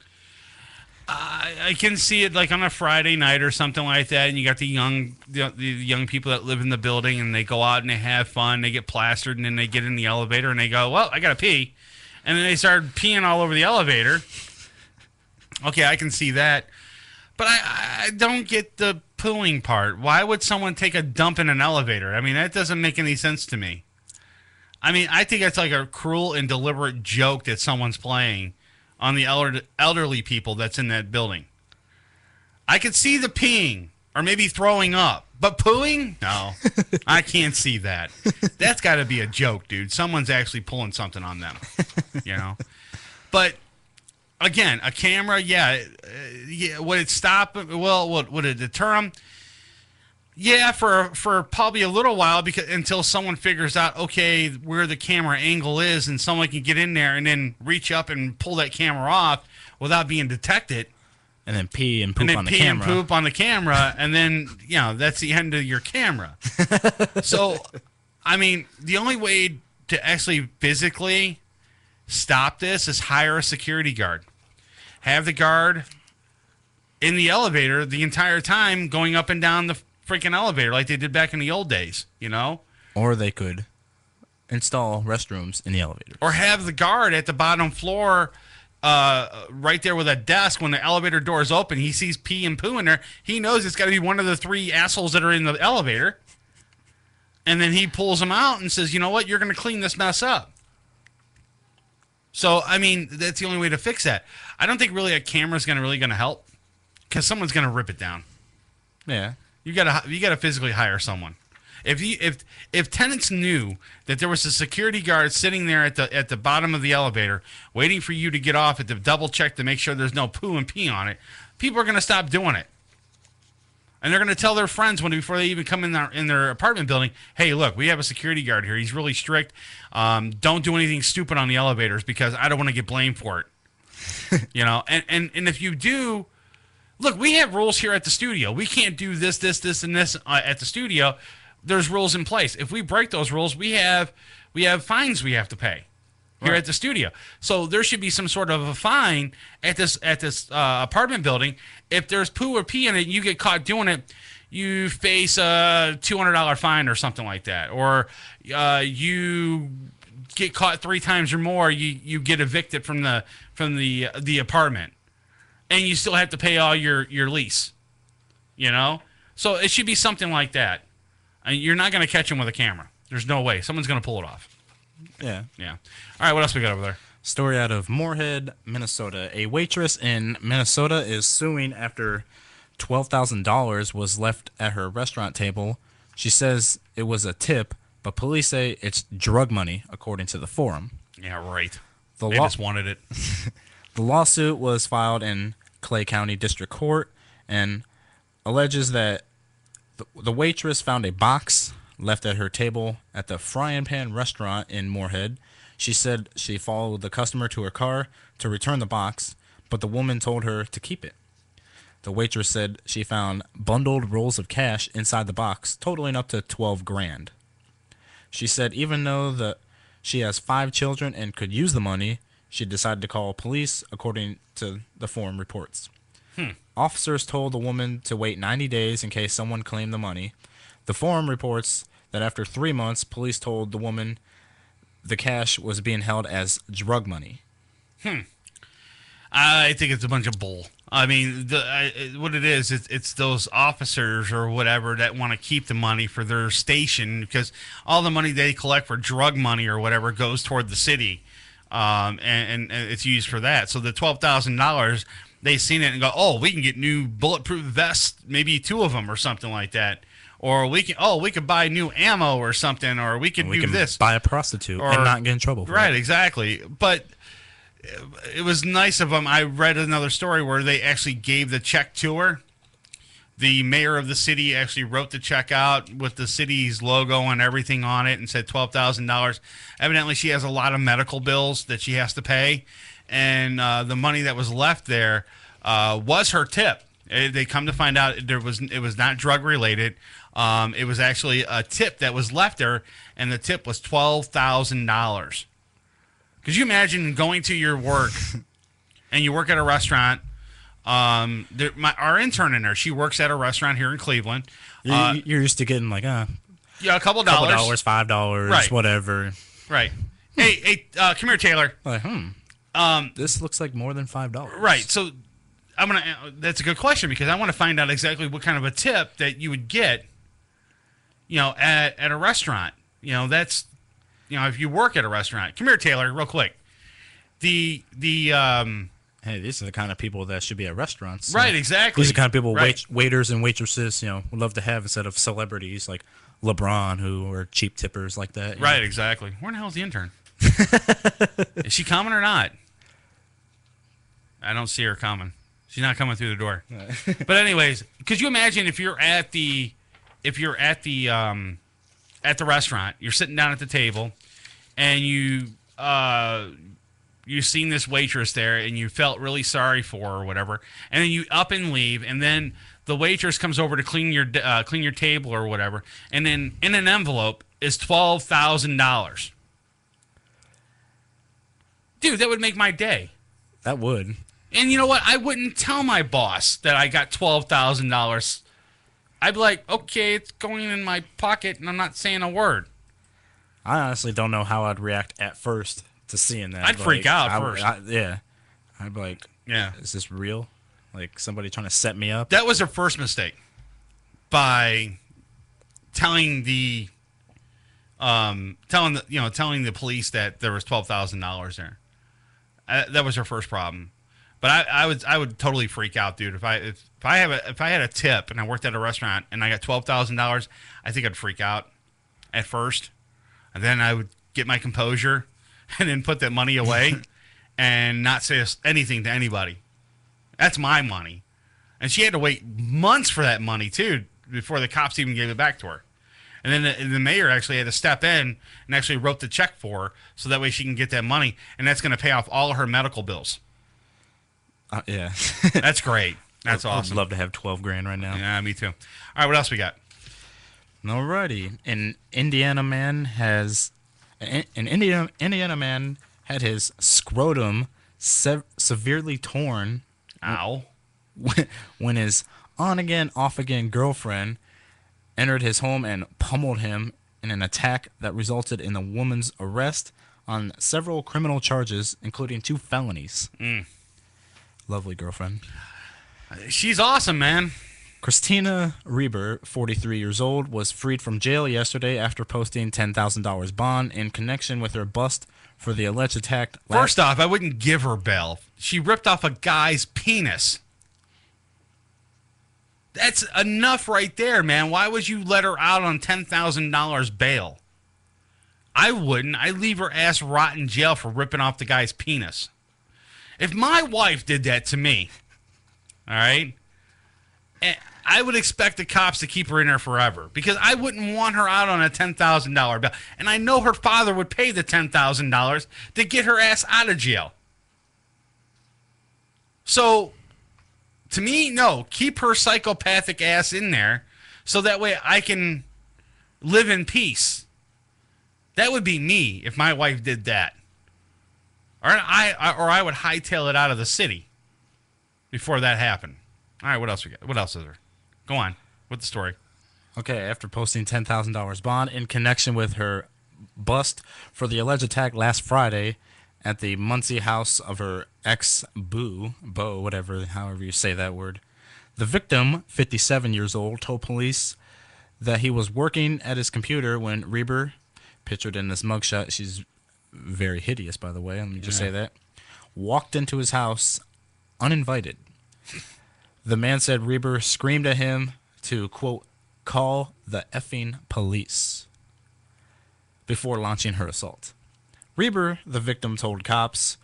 I can see it like on a Friday night or something like that, and you got the young people that live in the building, and they go out and they have fun, they get plastered, and then they get in the elevator and they go, well, I gotta pee, and then they start peeing all over the elevator. Okay, I can see that, but I don't get the pooing part. Why would someone take a dump in an elevator? I mean, that doesn't make any sense to me. I mean, I think that's like a cruel and deliberate joke that someone's playing on the elderly people that's in that building. I could see the peeing or maybe throwing up, but pooing? No, I can't see that. That's got to be a joke, dude. Someone's actually pulling something on them, But again, a camera, would it stop? Well, would it deter them? Yeah, for probably a little while, because until someone figures out, okay, where the camera angle is, and someone can get in there and then reach up and pull that camera off without being detected. And then pee and poop on the camera. And then pee and poop on the camera, and then, that's the end of your camera. So, I mean, the only way to actually physically stop this is hire a security guard. Have the guard in the elevator the entire time going up and down the freaking elevator like they did back in the old days, Or they could install restrooms in the elevator. Or have the guard at the bottom floor right there with a desk. When the elevator doors open, he sees pee and poo in there. He knows it's got to be one of the three assholes that are in the elevator. And then he pulls them out and says, you know what, you're going to clean this mess up. So, I mean, that's the only way to fix that. I don't think really a camera's going to help, because someone's going to rip it down. Yeah. You gotta physically hire someone. If tenants knew that there was a security guard sitting there at the bottom of the elevator waiting for you to get off at the double check to make sure there's no poo and pee on it, people are gonna stop doing it, and they're gonna tell their friends before they even come in their apartment building, hey, look, we have a security guard here. He's really strict. Don't do anything stupid on the elevators because I don't want to get blamed for it. And if you do. Look, we have rules here at the studio. We can't do this, and this at the studio. There's rules in place. If we break those rules, we have fines we have to pay here at the studio. So there should be some sort of a fine at this apartment building. If there's poo or pee in it, and you get caught doing it, you face a $200 fine or something like that, or you get caught 3 times or more, you get evicted from the apartment, and you still have to pay all your lease. You know, so it should be something like that. You're not going to catch him with a camera. There's no way. Someone's going to pull it off. Yeah. Yeah. All right, what else we got over there? Story out of Moorhead, Minnesota. A waitress in Minnesota is suing after $12,000 was left at her restaurant table. She says it was a tip, but police say it's drug money, according to the forum. Yeah, right. They just wanted it. The lawsuit was filed in Clay County District Court and alleges that the waitress found a box left at her table at the Frying Pan restaurant in Moorhead. She said she followed the customer to her car to return the box, but the woman told her to keep it. The waitress said she found bundled rolls of cash inside the box, totaling up to $12,000. She said even though she has 5 children and could use the money, she decided to call police, according to the forum reports. Officers told the woman to wait 90 days in case someone claimed the money. The forum reports that after 3 months, police told the woman the cash was being held as drug money. I think it's a bunch of bull. I mean, what it is, it's those officers or whatever that want to keep the money for their station, because all the money they collect for drug money or whatever goes toward the city, and it's used for that. So the $12,000, they seen it and go, oh, we can get new bulletproof vests, maybe 2 of them or something like that. Or we could buy new ammo or something, or we can this. Buy a prostitute and not get in trouble for right, it. Exactly. But it was nice of them. I read another story where they actually gave the check to her. The mayor of the city actually wrote the check out with the city's logo and everything on it and said $12,000. Evidently, she has a lot of medical bills that she has to pay, and the money that was left there was her tip. They come to find out it was not drug related. It was actually a tip that was left there, and the tip was $12,000. Could you imagine going to your work, and you work at a restaurant? Our intern in there, she works at a restaurant here in Cleveland. You're used to getting like a couple dollars, $5, right. Whatever. Right. Hey, come here, Taylor. Like, this looks like more than $5. Right. So that's a good question, because I want to find out exactly what kind of a tip that you would get, at a restaurant. That's, if you work at a restaurant. Come here, Taylor, real quick. Hey, these are the kind of people that should be at restaurants. Right, exactly. These are the kind of people right. waiters and waitresses, would love to have instead of celebrities like LeBron, who are cheap tippers like that. Right, exactly. Where the hell is the intern? Is she coming or not? I don't see her coming. She's not coming through the door. But anyways, could you imagine if you're at the restaurant, you're sitting down at the table, and you've seen this waitress there, and you felt really sorry for her or whatever, and then you up and leave, and then the waitress comes over to clean your table or whatever, and then in an envelope is $12,000. Dude, that would make my day. That would. And you know what? I wouldn't tell my boss that I got $12,000. I'd be like, okay, it's going in my pocket, and I'm not saying a word. I honestly don't know how I'd react at first to seeing that. I'd freak out first. I'd be like, is this real? Like somebody trying to set me up? That was her first mistake by telling the police that there was $12,000 there. That was her first problem. But I would totally freak out, dude. If I had a tip and I worked at a restaurant and I got $12,000, I think I'd freak out at first, and then I would get my composure, and then put that money away, and not say anything to anybody. That's my money, and she had to wait months for that money too before the cops even gave it back to her. And then the mayor actually had to step in and actually wrote the check for her, so that way she can get that money, and that's going to pay off all of her medical bills. Yeah. That's great. That's awesome. I'd love to have $12,000 right now. Yeah, me too. All right, what else we got? Alrighty. An Indiana man had his scrotum severely torn. Ow. When his on-again, off-again girlfriend entered his home and pummeled him in an attack that resulted in the woman's arrest on several criminal charges, including 2 felonies. Lovely girlfriend. She's awesome, man. Christina Reber, 43 years old, was freed from jail yesterday after posting $10,000 bond in connection with her bust for the alleged attack. First off, I wouldn't give her bail. She ripped off a guy's penis. That's enough right there, man. Why would you let her out on $10,000 bail? I wouldn't. I'd leave her ass rot in jail for ripping off the guy's penis. If my wife did that to me, all right, I would expect the cops to keep her in there forever because I wouldn't want her out on a $10,000 bail. And I know her father would pay the $10,000 to get her ass out of jail. So, to me, no. Keep her psychopathic ass in there so that way I can live in peace. That would be me if my wife did that. Or I would hightail it out of the city before that happened. All right, what else we got? What else is there? Go on with the story. Okay, after posting $10,000 bond in connection with her bust for the alleged attack last Friday at the Muncie house of her ex-beau, whatever, however you say that word, the victim, 57 years old, told police that he was working at his computer when Reber, pictured in this mugshot, she's very hideous, by the way, let me just say that, walked into his house uninvited. The man said Reber screamed at him to, quote, call the effing police before launching her assault. Reber, the victim, told cops,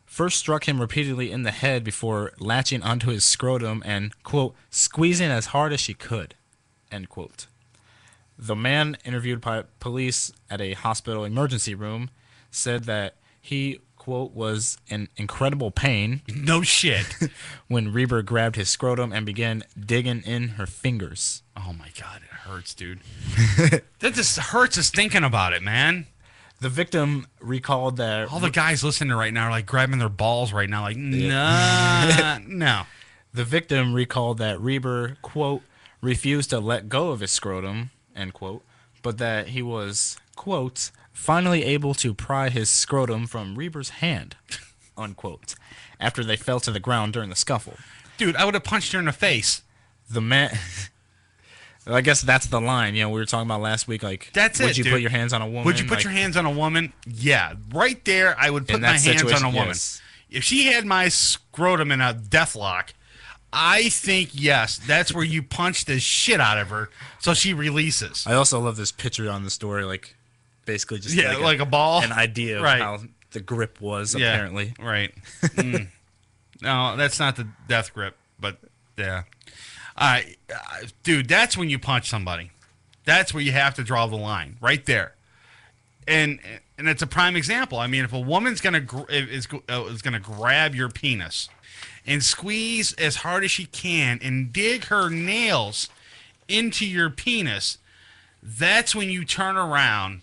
first struck him repeatedly in the head before latching onto his scrotum and, quote, squeezing as hard as she could, end quote. The man interviewed by police at a hospital emergency room said that he, quote, was in incredible pain. No shit. When Reber grabbed his scrotum and began digging in her fingers. Oh my God, it hurts, dude. That just hurts us thinking about it, man. The victim recalled that... All the guys listening right now are like grabbing their balls right now, like, nah, no. The victim recalled that Reber, quote, refused to let go of his scrotum, end quote, but that he was, quote, finally able to pry his scrotum from Reber's hand, unquote, after they fell to the ground during the scuffle. Dude, I would have punched her in the face. The man... I guess that's the line. You know, we were talking about last week, like, that's would you put your hands on a woman? Would you put your hands on a woman? Yeah. Right there, I would put my hands on a woman. Yes. If she had my scrotum in a death lock, I think, yes, that's where you punch the shit out of her so she releases. I also love this picture on the story, like, basically just like a ball. An idea of how the grip was, apparently. Right. No, that's not the death grip, but yeah. Dude, that's when you punch somebody. That's where you have to draw the line, right there. And it's a prime example. I mean, if a woman's is gonna grab your penis and squeeze as hard as she can and dig her nails into your penis, that's when you turn around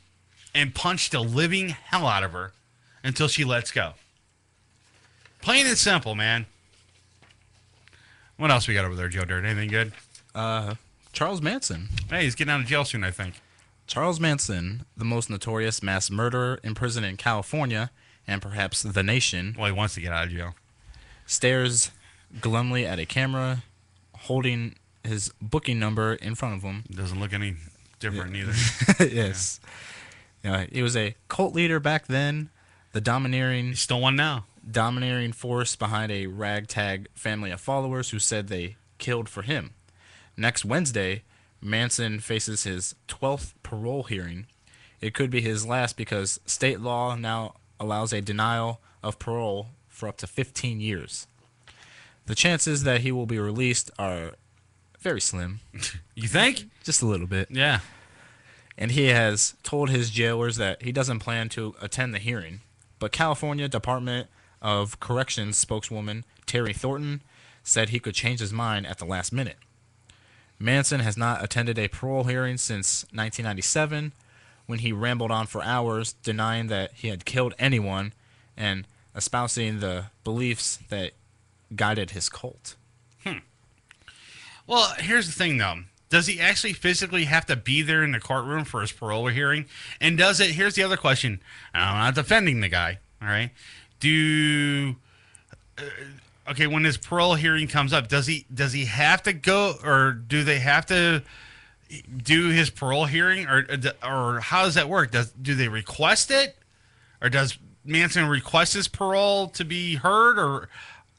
and punch the living hell out of her until she lets go. Plain and simple, man. What else we got over there, Joe Dirt? Anything good? Charles Manson. Hey, he's getting out of jail soon, I think. Charles Manson, the most notorious mass murderer in prison in California and perhaps the nation. Well, he wants to get out of jail. Stares glumly at a camera, holding his booking number in front of him. Doesn't look any different either. Yes. Yeah. He was a cult leader back then. The domineering. He's still one now. Domineering force behind a ragtag family of followers who said they killed for him. Next Wednesday, Manson faces his 12th parole hearing. It could be his last because state law now allows a denial of parole for up to 15 years. The chances that he will be released are very slim. You think? Just a little bit. Yeah. And he has told his jailers that he doesn't plan to attend the hearing. But California Department of Corrections spokeswoman Terry Thornton said he could change his mind at the last minute. Manson has not attended a parole hearing since 1997, when he rambled on for hours denying that he had killed anyone and espousing the beliefs that guided his cult. Well, here's the thing, though. Does he actually physically have to be there in the courtroom for his parole hearing? And does it? Here's the other question. I'm not defending the guy. All right. Okay, when his parole hearing comes up, does he have to go, or do they have to do his parole hearing, or how does that work? Do they request it, or does Manson request his parole to be heard, or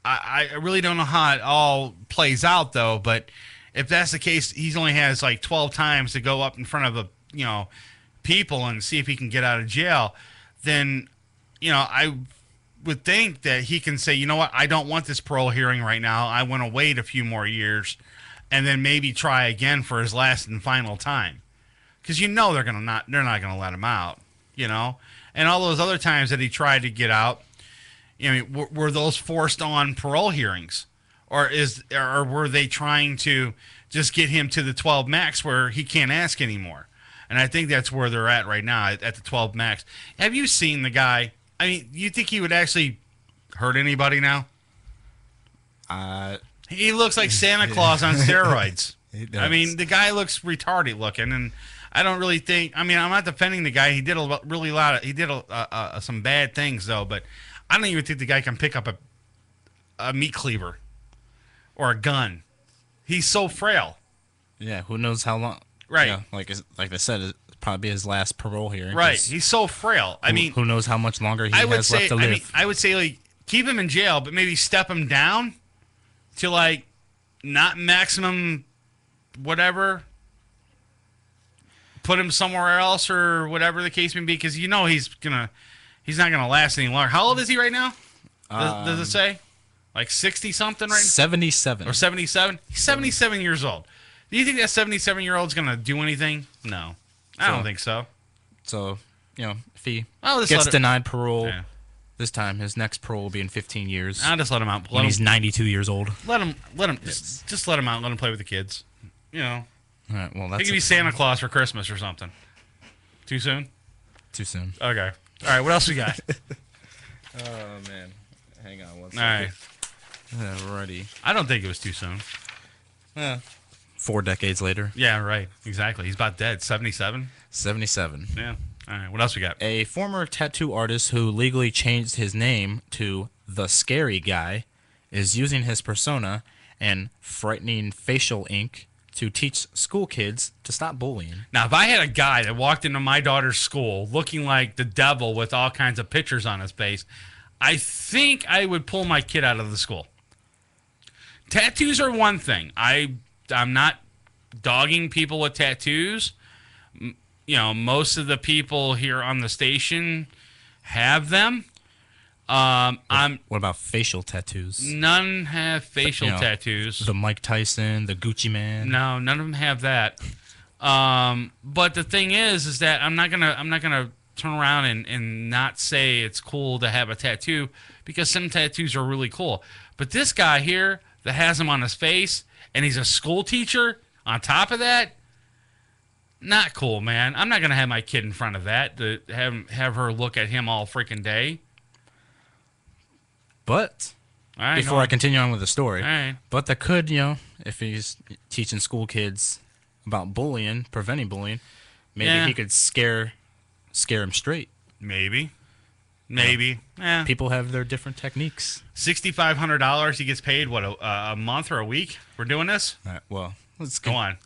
I really don't know how it all plays out though. But if that's the case, he's only has like 12 times to go up in front of people and see if he can get out of jail. Then I would think that he can say, you know what, I don't want this parole hearing right now. I want to wait a few more years and then maybe try again for his last and final time. Because they're not going to let him out, And all those other times that he tried to get out, were those forced on parole hearings? Or were they trying to just get him to the 12 max where he can't ask anymore? And I think that's where they're at right now, at the 12 max. Have you seen the guy? I mean, you think he would actually hurt anybody now? He looks like Santa Claus on steroids. I mean, the guy looks retarded looking, and I don't really think. I mean, I'm not defending the guy. He did some bad things though, but I don't even think the guy can pick up a meat cleaver or a gun. He's so frail. Yeah, who knows how long? Right. Like they said, it'll probably be his last parole hearing. Right. He's so frail. I mean, who knows how much longer he has left to live? I would say like keep him in jail, but maybe step him down to like not maximum whatever. Put him somewhere else or whatever the case may be, because he's not gonna last any longer. How old is he right now? Does it say? Like 60 something right now? 77. Or 77? He's 77 years old. Do you think that 77-year-old's going to do anything? No. I don't think so. So, if he gets denied parole this time, his next parole will be in 15 years. I'll just let him out. When he's 92 years old. Let him just let him out. Let him play with the kids. All right, well, that's he could be Santa Claus for Christmas or something. Too soon? Too soon. Okay. All right, what else we got? Oh, man. Hang on one second. All right. Alrighty. I don't think it was too soon. 4 decades later. Yeah, right. Exactly. He's about dead. 77? 77. Yeah. All right. What else we got? A former tattoo artist who legally changed his name to The Scary Guy is using his persona and frightening facial ink to teach school kids to stop bullying. Now, if I had a guy that walked into my daughter's school looking like the devil with all kinds of pictures on his face, I think I would pull my kid out of the school. Tattoos are one thing. I'm not dogging people with tattoos. Most of the people here on the station have them. What about facial tattoos? None have facial tattoos. The Mike Tyson, the Gucci Man. No, none of them have that. But the thing is that I'm not gonna turn around and not say it's cool to have a tattoo, because some tattoos are really cool. But this guy here that has them on his face, and he's a school teacher on top of that, not cool, man. I'm not gonna have my kid in front of that to have her look at him all freaking day. But before I continue on with the story, but that could, if he's teaching school kids about bullying, preventing bullying, maybe he could scare him straight. Maybe. Yeah. People have their different techniques. $6,500. He gets paid what, a month or a week? We're doing this. All right, well, let's go on.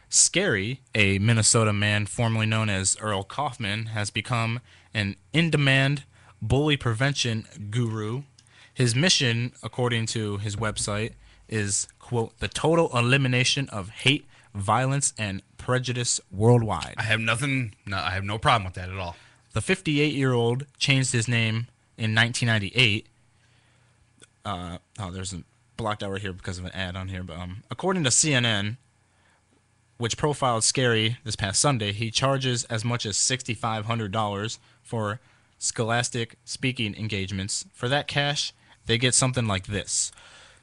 Scary, a Minnesota man formerly known as Earl Kaufman, has become an in-demand bully prevention guru. His mission, according to his website, is, quote, the total elimination of hate, violence, and prejudice worldwide. I have no problem with that at all. The 58-year-old changed his name in 1998. There's a blocked out right here because of an ad on here. But according to CNN, which profiled Scary this past Sunday, he charges as much as $6,500 for scholastic speaking engagements. For that cash, they get something like this.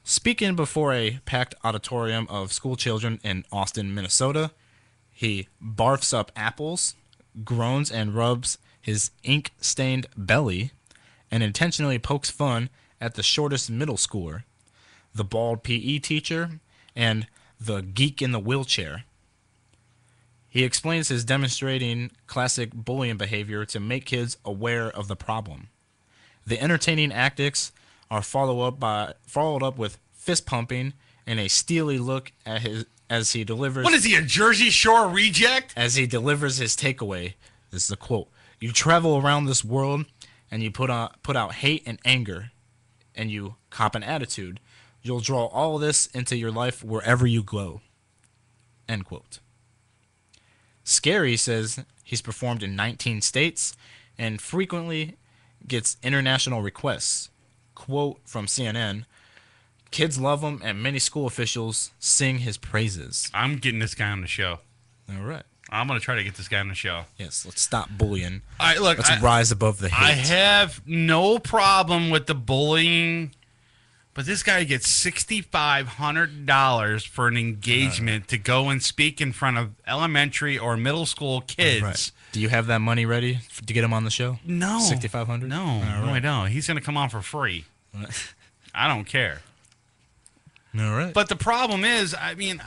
Speaking before a packed auditorium of school children in Austin, Minnesota, he barfs up apples, groans and rubs his ink-stained belly, and intentionally pokes fun at the shortest middle schooler, the bald PE teacher, and the geek in the wheelchair. He explains his demonstrating classic bullying behavior to make kids aware of the problem. The entertaining antics are followed up with fist pumping and a steely look at as he delivers. What is he, a Jersey Shore reject? As he delivers his takeaway, this is the quote: "You travel around this world and you put out hate and anger, and you cop an attitude. You'll draw all this into your life wherever you go." End quote. Scary says he's performed in 19 states and frequently gets international requests. Quote from CNN: "Kids love him and many school officials sing his praises." I'm getting this guy on the show. All right. I'm going to try to get this guy on the show. Yes, let's stop bullying. Let's rise above the hate. I have no problem with the bullying, but this guy gets $6,500 for an engagement to go and speak in front of elementary or middle school kids. Right. Do you have that money ready to get him on the show? No. $6,500? No, I don't. He's going to come on for free. I don't care. All right. But the problem is, I mean,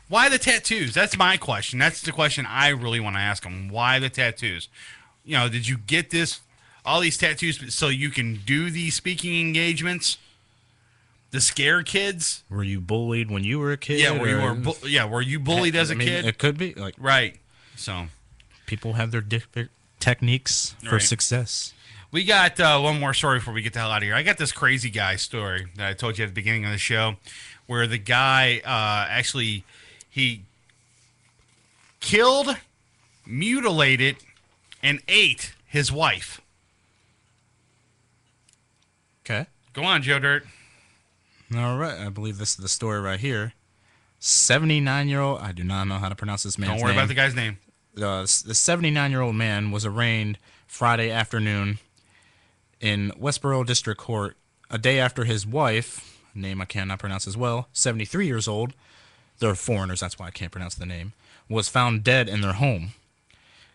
why the tattoos? That's my question. That's the question I really want to ask him. Why the tattoos? You know, did you get all these tattoos so you can do these speaking engagements to scare kids? Were you bullied when you were a kid? Yeah, were you bullied as a kid? It could be. Right. So people have their different techniques for success. We got one more story before we get the hell out of here. I got this crazy guy story that I told you at the beginning of the show, where the guy he killed, mutilated, and ate his wife. Okay. Go on, Joe Dirt. All right. I believe this is the story right here. 79-year-old. I do not know how to pronounce this man's name. Don't worry about the guy's name. The 79-year-old man was arraigned Friday afternoon in Westboro District Court a day after his wife, a name I cannot pronounce as well, 73 years old, they're foreigners, that's why I can't pronounce the name, was found dead in their home.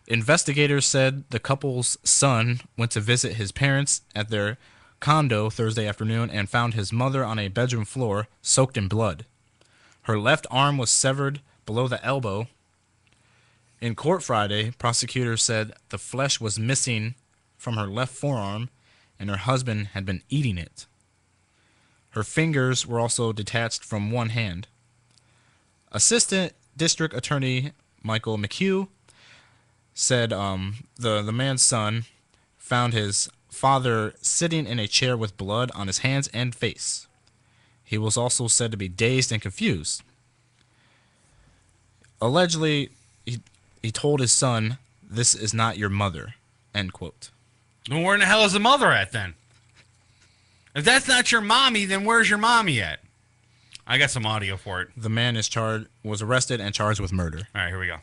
Investigators said the couple's son went to visit his parents at their condo Thursday afternoon and found his mother on a bedroom floor soaked in blood. Her left arm was severed below the elbow. In court Friday, prosecutors said the flesh was missing from her left forearm and her husband had been eating it. Her fingers were also detached from one hand. Assistant District Attorney Michael McHugh said the man's son found his father sitting in a chair with blood on his hands and face. He was also said to be dazed and confused. Allegedly, he told his son, "This is not your mother," end quote. Well, where in the hell is the mother at then? If that's not your mommy, then where's your mommy at? I got some audio for it. The man was arrested and charged with murder. All right, here we go.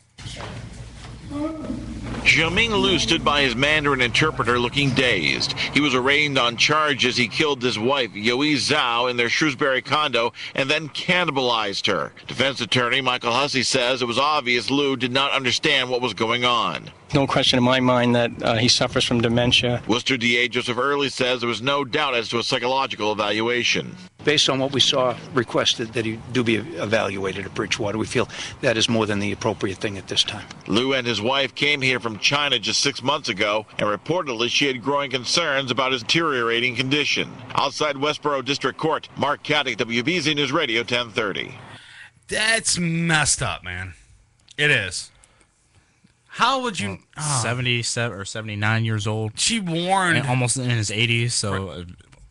Xiaoming Lu stood by his Mandarin interpreter looking dazed. He was arraigned on charges he killed his wife, Yoi Zhao, in their Shrewsbury condo and then cannibalized her. Defense attorney Michael Hussey says it was obvious Lu did not understand what was going on. No question in my mind that he suffers from dementia. Worcester DA Joseph Early says there was no doubt as to a psychological evaluation. Based on what we saw, requested that he do be evaluated at Bridgewater. We feel that is more than the appropriate thing at this time. Lu and his wife came here from China just 6 months ago, and reportedly she had growing concerns about his deteriorating condition. Outside Westboro District Court, Mark Caddick, WBZ News Radio 1030. That's messed up, man. It is. How would you... 77 or 79 years old. She warned... And almost in his 80s, so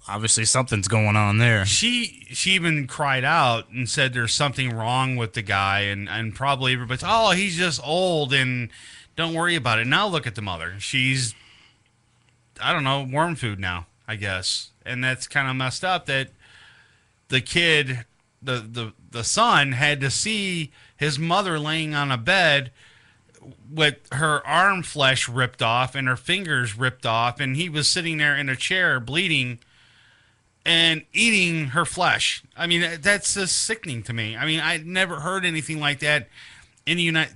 obviously something's going on there. She even cried out and said there's something wrong with the guy, and probably everybody's, oh, he's just old, and don't worry about it. Now look at the mother. She's, I don't know, worm food now, I guess. And that's kind of messed up that the kid, the son, had to see his mother laying on a bed with her arm flesh ripped off and her fingers ripped off, and he was sitting there in a chair bleeding and eating her flesh. I mean, that's just sickening to me. I mean, I never heard anything like that in the United...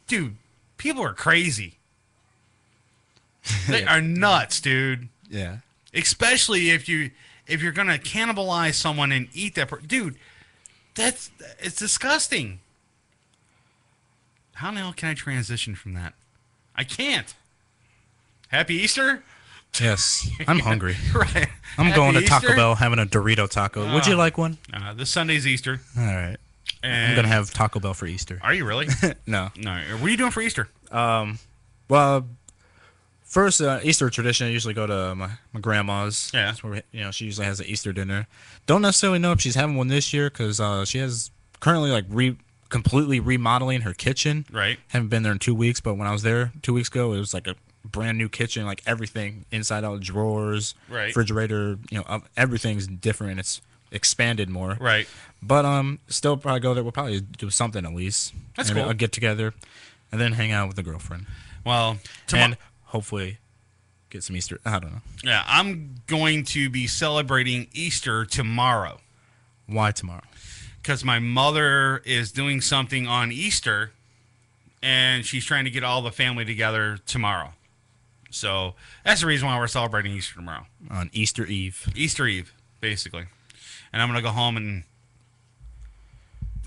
Dude, people are crazy. They are nuts, dude. Yeah. Especially if you're going to cannibalize someone and eat that person. Dude, it's disgusting. How the hell can I transition from that? I can't. Happy Easter? Yes, I'm hungry. Right. I'm going to Happy Taco Easter? Bell, having a Dorito taco. Would you like one? This Sunday's Easter. All right. And I'm going to have Taco Bell for Easter. Are you really? No. No. What are you doing for Easter? Well, first Easter tradition, I usually go to my grandma's. Yeah. That's where, she usually has an Easter dinner. Don't necessarily know if she's having one this year because she has currently like completely remodeling her kitchen. Right. Haven't been there in 2 weeks, but when I was there 2 weeks ago, it was like a brand new kitchen, like everything inside out, drawers, Right. refrigerator, everything's different. It's expanded more. Right. But still probably go there. We'll probably do something at least. That's Maybe cool. I'll get together and then hang out with the girlfriend. Well, and hopefully get some Easter. I don't know. Yeah, I'm going to be celebrating Easter tomorrow. Why tomorrow? Because my mother is doing something on Easter, and she's trying to get all the family together tomorrow. So that's the reason why we're celebrating Easter tomorrow. On Easter Eve. Easter Eve, basically. And I'm going to go home and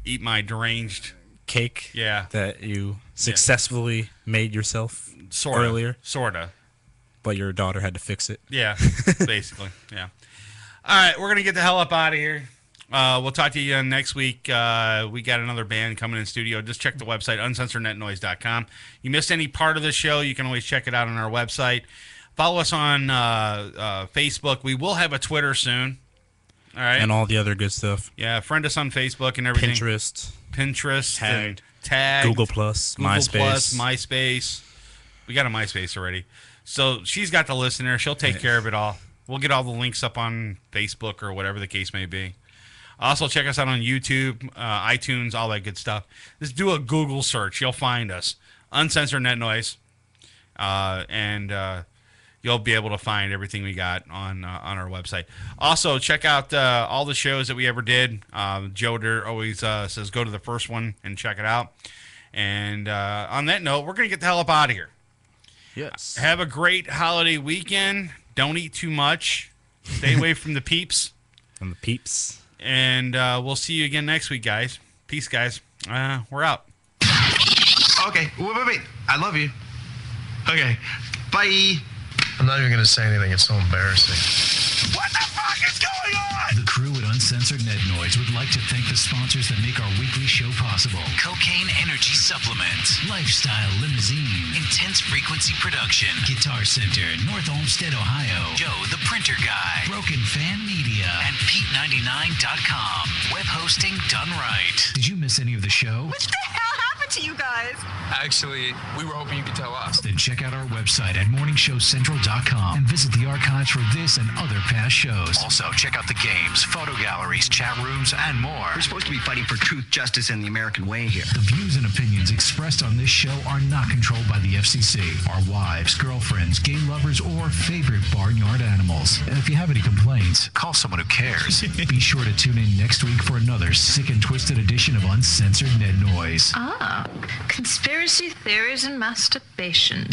eat my deranged cake. Yeah. That you successfully made yourself earlier. Sorta. But your daughter had to fix it. Yeah, basically. Yeah. All right, we're going to get the hell up out of here. We'll talk to you next week. We got another band coming in studio. Just check the website, uncensorednetnoise.com. You missed any part of the show, you can always check it out on our website. Follow us on Facebook. We will have a Twitter soon. All right. And all the other good stuff. Yeah, friend us on Facebook and everything. Pinterest. Tag. Google Plus. MySpace. We got a MySpace already. So she's got the list in there. She'll take care of it all. We'll get all the links up on Facebook or whatever the case may be. Also, check us out on YouTube, iTunes, all that good stuff. Just do a Google search. You'll find us. Uncensored Net Noise. And you'll be able to find everything we got on our website. Also, check out all the shows that we ever did. Joe always says go to the first one and check it out. And on that note, we're going to get the hell up out of here. Yes. Have a great holiday weekend. Don't eat too much. Stay away from the peeps. From the peeps. And we'll see you again next week, guys. Peace, guys. We're out. Okay, wait. I love you. Okay, bye. I'm not even going to say anything. It's so embarrassing. What the fuck is going on? The crew at Uncensored Net Noise would like to thank the sponsors that make our weekly show possible. Cocaine Energy Supplement, Lifestyle Limousine, Intense Frequency Production, Guitar Center, North Olmsted, Ohio, Joe the Printer Guy, Broken Fan Media, and Pete99.com. Web hosting done right. Did you miss any of the show? What the hell happened to you guys? Actually, we were hoping you could tell us. Then check out our website at morningshowcentral.com and visit the archives for this and other past shows. Also, check out the games, photo galleries, chat rooms, and more. We're supposed to be fighting for truth, justice, and the American way here. The views and opinions expressed on this show are not controlled by the FCC, our wives, girlfriends, gay lovers, or favorite barnyard animals. And if you have any complaints, call someone who cares. Be sure to tune in next week for another sick and twisted edition of Uncensored Net Noise. Ah, conspiracy theories and masturbation.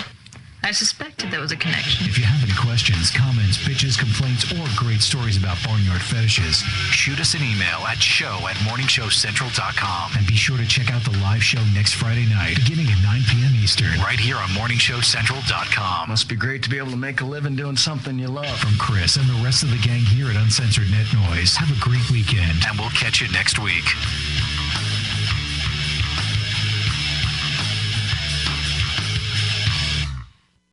I suspected there was a connection. If you have any questions, comments, bitches, complaints, or great stories about barnyard fetishes, shoot us an email at show@morningshowcentral.com. And be sure to check out the live show next Friday night, beginning at 9 p.m. Eastern, right here on morningshowcentral.com. Must be great to be able to make a living doing something you love. From Chris and the rest of the gang here at Uncensored Net Noise, have a great weekend, and we'll catch you next week.